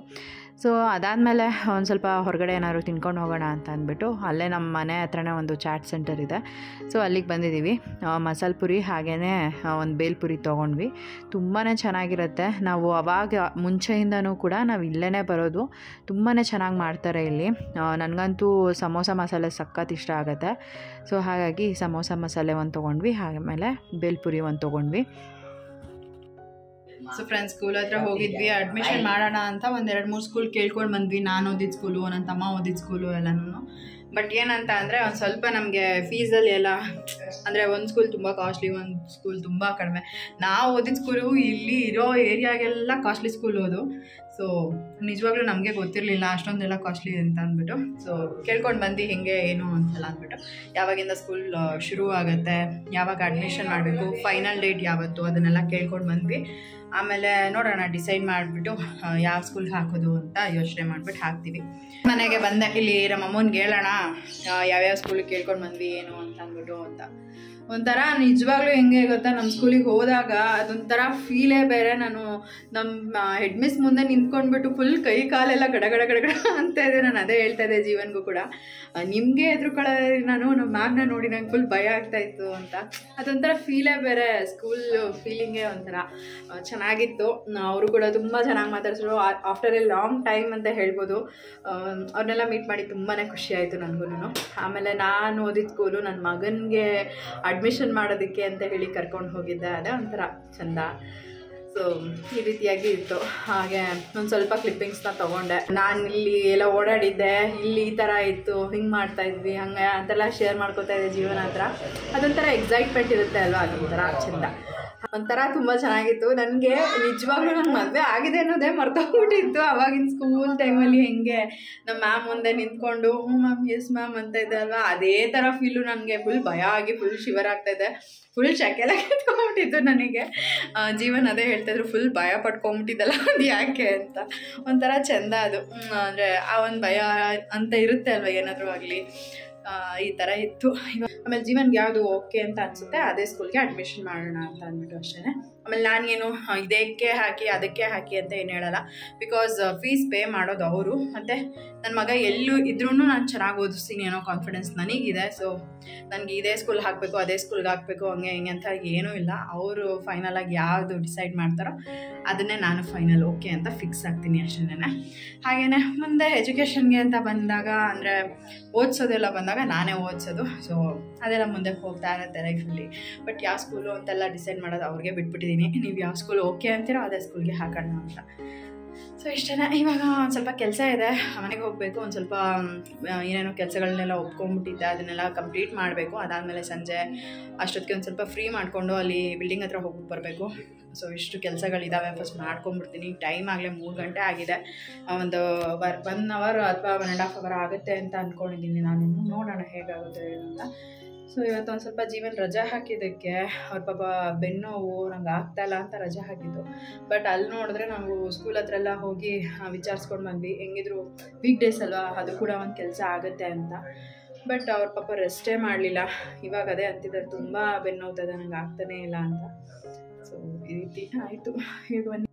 ಸೊ ಅದಾದಮೇಲೆ ಒಂದು ಸ್ವಲ್ಪ ಹೊರಗಡೆ ಏನಾದ್ರು ತಿನ್ಕೊಂಡು ಹೋಗೋಣ ಅಂತ ಅಂದ್ಬಿಟ್ಟು ಅಲ್ಲೇ ನಮ್ಮ ಮನೆ ಹತ್ರನೇ ಒಂದು ಚಾಟ್ ಸೆಂಟರ್ ಇದೆ. ಸೊ ಅಲ್ಲಿಗೆ ಬಂದಿದ್ದೀವಿ. ಮಸಾಲೆ ಪುರಿ ಹಾಗೆಯೇ ಒಂದು ಬೇಲ್ಪುರಿ ತೊಗೊಂಡ್ವಿ. ತುಂಬಾ ಚೆನ್ನಾಗಿರುತ್ತೆ. ನಾವು ಅವಾಗ ಮುಂಚೆಯಿಂದನೂ ಕೂಡ ನಾವು ಇಲ್ಲೇ ಬರೋದು. ತುಂಬಾ ಚೆನ್ನಾಗಿ ಮಾಡ್ತಾರೆ ಇಲ್ಲಿ. ನನಗಂತೂ ಸಮೋಸ ಮಸಾಲೆ ಸಖತ್ ಇಷ್ಟ ಆಗುತ್ತೆ. ಸೊ ಹಾಗಾಗಿ ಸಮೋಸ ಮಸಾಲೆ ಒಂದು ತೊಗೊಂಡ್ವಿ, ಆಮೇಲೆ ಬೇಲ್ಪುರಿ ಒಂದು ತೊಗೊಂಡ್ವಿ. ಸೊ ಫ್ರೆಂಡ್ಸ್ ಸ್ಕೂಲ್ ಹತ್ರ ಹೋಗಿದ್ವಿ, ಅಡ್ಮಿಷನ್ ಮಾಡೋಣ ಅಂತ ಒಂದು 2-3 ಸ್ಕೂಲ್ ಕೇಳ್ಕೊಂಡು ಬಂದ್ವಿ. ನಾನು ಓದಿದ ಸ್ಕೂಲು, ನನ್ನ ತಮ್ಮ ಓದಿದ ಸ್ಕೂಲು ಎಲ್ಲನೂ. ಬಟ್ ಏನಂತ ಅಂದರೆ ಒಂದು ಸ್ವಲ್ಪ ನಮಗೆ ಫೀಸಲ್ಲಿ ಎಲ್ಲ ಅಂದರೆ ಒಂದು ಸ್ಕೂಲ್ ತುಂಬ ಕಾಸ್ಟ್ಲಿ, ಒಂದು ಸ್ಕೂಲ್ ತುಂಬ ಕಡಿಮೆ. ನಾವು ಓದಿದ ಸ್ಕೂಲು ಇಲ್ಲಿ ಇರೋ ಏರಿಯಾಗೆಲ್ಲ ಕಾಸ್ಟ್ಲಿ ಸ್ಕೂಲ್ ಓದು. ಸೊ ನಿಜವಾಗ್ಲೂ ನಮಗೆ ಗೊತ್ತಿರಲಿಲ್ಲ ಅಷ್ಟೊಂದೆಲ್ಲ ಕಾಸ್ಟ್ಲಿ ಅಂತ ಅಂದ್ಬಿಟ್ಟು. ಸೊ ಕೇಳ್ಕೊಂಡು ಬಂದು ಹಿಂಗೆ ಏನು ಅಂತೆಲ್ಲ ಅಂದ್ಬಿಟ್ಟು ಯಾವಾಗಿಂದ ಸ್ಕೂಲ್ ಶುರು ಆಗುತ್ತೆ, ಯಾವಾಗ ಅಡ್ಮಿಷನ್ ಮಾಡಬೇಕು, ಫೈನಲ್ ಡೇಟ್ ಯಾವತ್ತು, ಅದನ್ನೆಲ್ಲ ಕೇಳ್ಕೊಂಡು ಬಂದ್ವಿ. ಆಮೇಲೆ ನೋಡೋಣ ಡಿಸೈಡ್ ಮಾಡಿಬಿಟ್ಟು ಯಾವ ಸ್ಕೂಲ್ಗೆ ಹಾಕೋದು ಅಂತ ಯೋಚನೆ ಮಾಡಿಬಿಟ್ಟು ಹಾಕ್ತೀವಿ. ಮನೆಗೆ ಬಂದೆ, ಇಲ್ಲಿ ನಮ್ಮ ಅಮ್ಮನಿಗೆ ಹೇಳೋಣ ಯಾವ್ಯಾವ ಸ್ಕೂಲಿಗೆ ಕೇಳ್ಕೊಂಡು ಬಂದ್ವಿ ಏನು ಅಂತ ಅಂದ್ಬಿಟ್ಟು ಅಂತ. ಒಂಥರ ನಿಜವಾಗ್ಲೂ ಹೆಂಗೆ ಗೊತ್ತಾ, ನಮ್ಮ ಸ್ಕೂಲಿಗೆ ಹೋದಾಗ ಅದೊಂಥರ ಫೀಲೇ ಬೇರೆ. ನಾನು ನಮ್ಮ ಹೆಡ್ ಮಿಸ್ ಮುಂದೆ ನಿಂತ್ಕೊಂಡ್ಬಿಟ್ಟು ಫುಲ್ ಕೈ ಕಾಲೆಲ್ಲ ಗಡಗಡ ಅಂತ ಇದೆ. ನಾನು ಅದೇ ಹೇಳ್ತಾ ಇದ್ದೆ ಜೀವನ್ಗೂ ಕೂಡ, ನಿಮಗೆ ನಾನು ನಮ್ಮ ಮ್ಯಾಮ್ನ ನೋಡಿ ನಂಗೆ ಫುಲ್ ಭಯ ಆಗ್ತಾಯಿತ್ತು ಅಂತ. ಅದೊಂಥರ ಫೀಲೇ ಬೇರೆ, ಸ್ಕೂಲ್ ಫೀಲಿಂಗೇ ಒಂಥರ ಚೆನ್ನಾಗಿತ್ತು. ಅವರು ಕೂಡ ತುಂಬ ಚೆನ್ನಾಗಿ ಮಾತಾಡ್ಸಿದ್ರು. ಆಫ್ಟರ್ ಎ ಲಾಂಗ್ ಟೈಮ್ ಅಂತ ಹೇಳ್ಬೋದು. ಅವ್ರನ್ನೆಲ್ಲ ಮೀಟ್ ಮಾಡಿ ತುಂಬಾ ಖುಷಿ ಆಯಿತು ನನಗೂ. ಆಮೇಲೆ ನಾನು ಓದಿದ ಸ್ಕೂಲು ನನ್ನ ಮಗನಿಗೆ ಅಡ್ಮಿಷನ್ ಮಾಡೋದಕ್ಕೆ ಅಂತ ಹೇಳಿ ಕರ್ಕೊಂಡು ಹೋಗಿದ್ದೆ. ಅದೇ ಒಂಥರ ಚೆಂದ. ಸೊ ಈ ರೀತಿಯಾಗಿ ಇತ್ತು. ಹಾಗೆ ಒಂದು ಸ್ವಲ್ಪ ಕ್ಲಿಪ್ಪಿಂಗ್ಸ್ನ ತೊಗೊಂಡೆ. ನಾನು ಇಲ್ಲಿ ಎಲ್ಲ ಓಡಾಡಿದ್ದೆ, ಇಲ್ಲಿ ಈ ಥರ ಇತ್ತು, ಹಿಂಗೆ ಮಾಡ್ತಾಯಿದ್ವಿ, ಹಂಗೆ ಅಂತೆಲ್ಲ ಶೇರ್ ಮಾಡ್ಕೋತಾ ಇದ್ದೆ ಜೀವನ ಹತ್ರ. ಅದೊಂಥರ ಎಕ್ಸೈಟ್ಮೆಂಟ್ ಇರುತ್ತೆ ಅಲ್ವಾ, ಅದೊಂಥರ ಚೆಂದ, ಒಂಥರ ತುಂಬ ಚೆನ್ನಾಗಿತ್ತು. ನನಗೆ ನಿಜವಾಗ್ಲೂ ನನ್ನ ಮದುವೆ ಆಗಿದೆ ಅನ್ನೋದೇ ಮರ್ತೋಗ್ಬಿಟ್ಟಿತ್ತು. ಆವಾಗಿನ ಸ್ಕೂಲ್ ಟೈಮಲ್ಲಿ ಹೆಂಗೆ ನಮ್ಮ ಮ್ಯಾಮ್ ಮುಂದೆ ನಿಂತ್ಕೊಂಡು ಹ್ಞೂ ಮ್ಯಾಮ್ ಎಸ್ ಮ್ಯಾಮ್ ಅಂತ ಇದೆ ಅಲ್ವಾ, ಅದೇ ಥರ ಫೀಲು. ನನಗೆ ಫುಲ್ ಭಯ ಆಗಿ ಫುಲ್ ಶಿವರ್ ಆಗ್ತಾಯಿದೆ, ಫುಲ್ ಶಕೆಲ್ಲ ಕೆತ್ಕೊಂಡ್ಬಿಟ್ಟಿತ್ತು ನನಗೆ. ಜೀವನ್ ಅದೇ ಹೇಳ್ತಾಯಿದ್ರು, ಫುಲ್ ಭಯ ಪಡ್ಕೊಂಬಿಟ್ಟಿದ್ದಲ್ಲ ಅದು ಯಾಕೆ ಅಂತ. ಒಂಥರ ಚೆಂದ ಅದು. ಅಂದರೆ ಆ ಒಂದು ಭಯ ಅಂತ ಇರುತ್ತೆ ಅಲ್ವ ಏನಾದರೂ ಆಗಲಿ, ಈ ಥರ ಇತ್ತು. ಆಮೇಲೆ ಜೀವನ್ಗೆ ಯಾವುದು ಓಕೆ ಅಂತ ಅನಿಸುತ್ತೆ ಅದೇ ಸ್ಕೂಲ್ಗೆ ಅಡ್ಮಿಷನ್ ಮಾಡೋಣ ಅಂತ ಅಂದ್ಬಿಟ್ಟು ಅಷ್ಟೇ. ಆಮೇಲೆ ನಾನೇನು ಇದಕ್ಕೆ ಹಾಕಿ ಅದಕ್ಕೆ ಹಾಕಿ ಅಂತ ಏನು ಹೇಳಲ್ಲ. ಬಿಕಾಸ್ ಫೀಸ್ ಪೇ ಮಾಡೋದು ಅವರು, ಮತ್ತು ನನ್ನ ಮಗ ಎಲ್ಲೂ ಇದ್ರೂ ನಾನು ಚೆನ್ನಾಗಿ ಓದಿಸ್ತೀನಿ ಅನ್ನೋ ಕಾನ್ಫಿಡೆನ್ಸ್ ನನಗಿದೆ. ಸೊ ನನಗೆ ಇದೇ ಸ್ಕೂಲ್ ಹಾಕಬೇಕು, ಅದೇ ಸ್ಕೂಲ್ಗೆ ಹಾಕಬೇಕು, ಹಂಗೆ ಹಿಂಗೆ ಅಂತ ಏನೂ ಇಲ್ಲ. ಅವರು ಫೈನಲಾಗಿ ಯಾವುದು ಡಿಸೈಡ್ ಮಾಡ್ತಾರೋ ಅದನ್ನೇ ನಾನು ಫೈನಲ್ ಓಕೆ ಅಂತ ಫಿಕ್ಸ್ ಆಗ್ತೀನಿ ಅಷ್ಟೇ. ಹಾಗೆಯೇ ಮುಂದೆ ಎಜುಕೇಷನ್ಗೆ ಅಂತ ಬಂದಾಗ, ಅಂದರೆ ಓದಿಸೋದೆಲ್ಲ ಬಂದಾಗ ನಾನೇ ಓದಿಸೋದು. ಸೊ ಅದೆಲ್ಲ ಮುಂದೆ ಹೋಗ್ತಾ ಇರುತ್ತೆ ಲೈಫಲ್ಲಿ. ಬಟ್ ಯಾವ ಸ್ಕೂಲು ಅಂತೆಲ್ಲ ಡಿಸೈಡ್ ಮಾಡೋದು ಅವ್ರಿಗೆ ಬಿಟ್ಬಿಟ್ಟಿದ್ದೀನಿ. ನೀವು ಯಾವ ಸ್ಕೂಲ್ ಓಕೆ ಅಂತೀರೋ ಅದೇ ಸ್ಕೂಲ್ಗೆ ಹಾಕೋಣ ಅಂತ. ಸೊ ಇಷ್ಟೇ. ಇವಾಗ ಒಂದು ಸ್ವಲ್ಪ ಕೆಲಸ ಇದೆ, ಮನೆಗೆ ಹೋಗಬೇಕು. ಒಂದು ಸ್ವಲ್ಪ ಏನೇನೋ ಕೆಲಸಗಳನ್ನೆಲ್ಲ ಒಪ್ಕೊಂಡ್ಬಿಟ್ಟಿದ್ದೆ, ಅದನ್ನೆಲ್ಲ ಕಂಪ್ಲೀಟ್ ಮಾಡಬೇಕು. ಅದಾದಮೇಲೆ ಸಂಜೆ ಅಷ್ಟೊತ್ತಿಗೆ ಒಂದು ಸ್ವಲ್ಪ ಫ್ರೀ ಮಾಡಿಕೊಂಡು ಅಲ್ಲಿ ಬಿಲ್ಡಿಂಗ್ ಹತ್ರ ಹೋಗ್ಬಿಟ್ಟು ಬರಬೇಕು. ಸೊ ಇಷ್ಟು ಕೆಲಸಗಳಿದ್ದಾವೆ, ಫಸ್ಟ್ ಮಾಡ್ಕೊಂಡ್ಬಿಡ್ತೀನಿ. ಟೈಮ್ ಆಗಲೇ 3 ಗಂಟೆ ಆಗಿದೆ. ಒಂದು 1 ಅವರ್ ಅಥವಾ 1.5 ಅವರ್ ಆಗುತ್ತೆ ಅಂತ ಅಂದ್ಕೊಂಡಿದ್ದೀನಿ ನಾನು. ನೋಡೋಣ ಹೇಗಾಗುತ್ತೆ ಅಂತ. ಸೊ ಇವತ್ತು ಒಂದು ಸ್ವಲ್ಪ ಜೀವನ್ ರಜೆ ಹಾಕಿದ್ದಕ್ಕೆ ಅವ್ರ ಪಾಪ ಬೆನ್ನೋವು ನಂಗೆ ಆಗ್ತಾಯಿಲ್ಲ ಅಂತ ರಜೆ ಹಾಕಿದ್ದು. ಬಟ್ ಅಲ್ಲಿ ನೋಡಿದ್ರೆ ನಾವು ಸ್ಕೂಲ್ ಹತ್ರ ಎಲ್ಲ ಹೋಗಿ ವಿಚಾರಿಸ್ಕೊಂಡು ಬಂದ್ವಿ. ಹೆಂಗಿದ್ರು ವೀಕ್ ಡೇಸ್ ಅಲ್ವಾ, ಅದು ಕೂಡ ಒಂದು ಕೆಲಸ ಆಗುತ್ತೆ ಅಂತ. ಬಟ್ ಅವ್ರ ಪಾಪ ರೆಸ್ಟೇ ಮಾಡಲಿಲ್ಲ. ಇವಾಗ ಅದೇ ಅಂತಿದ್ದಾರೆ, ತುಂಬ ಬೆನ್ನೋಗ್ತದೆ, ನಂಗೆ ಆಗ್ತಾನೇ ಇಲ್ಲ ಅಂತ. ಸೊ ಈ ರೀತಿ ಆಯಿತು. ಈಗ ಬನ್ನಿ.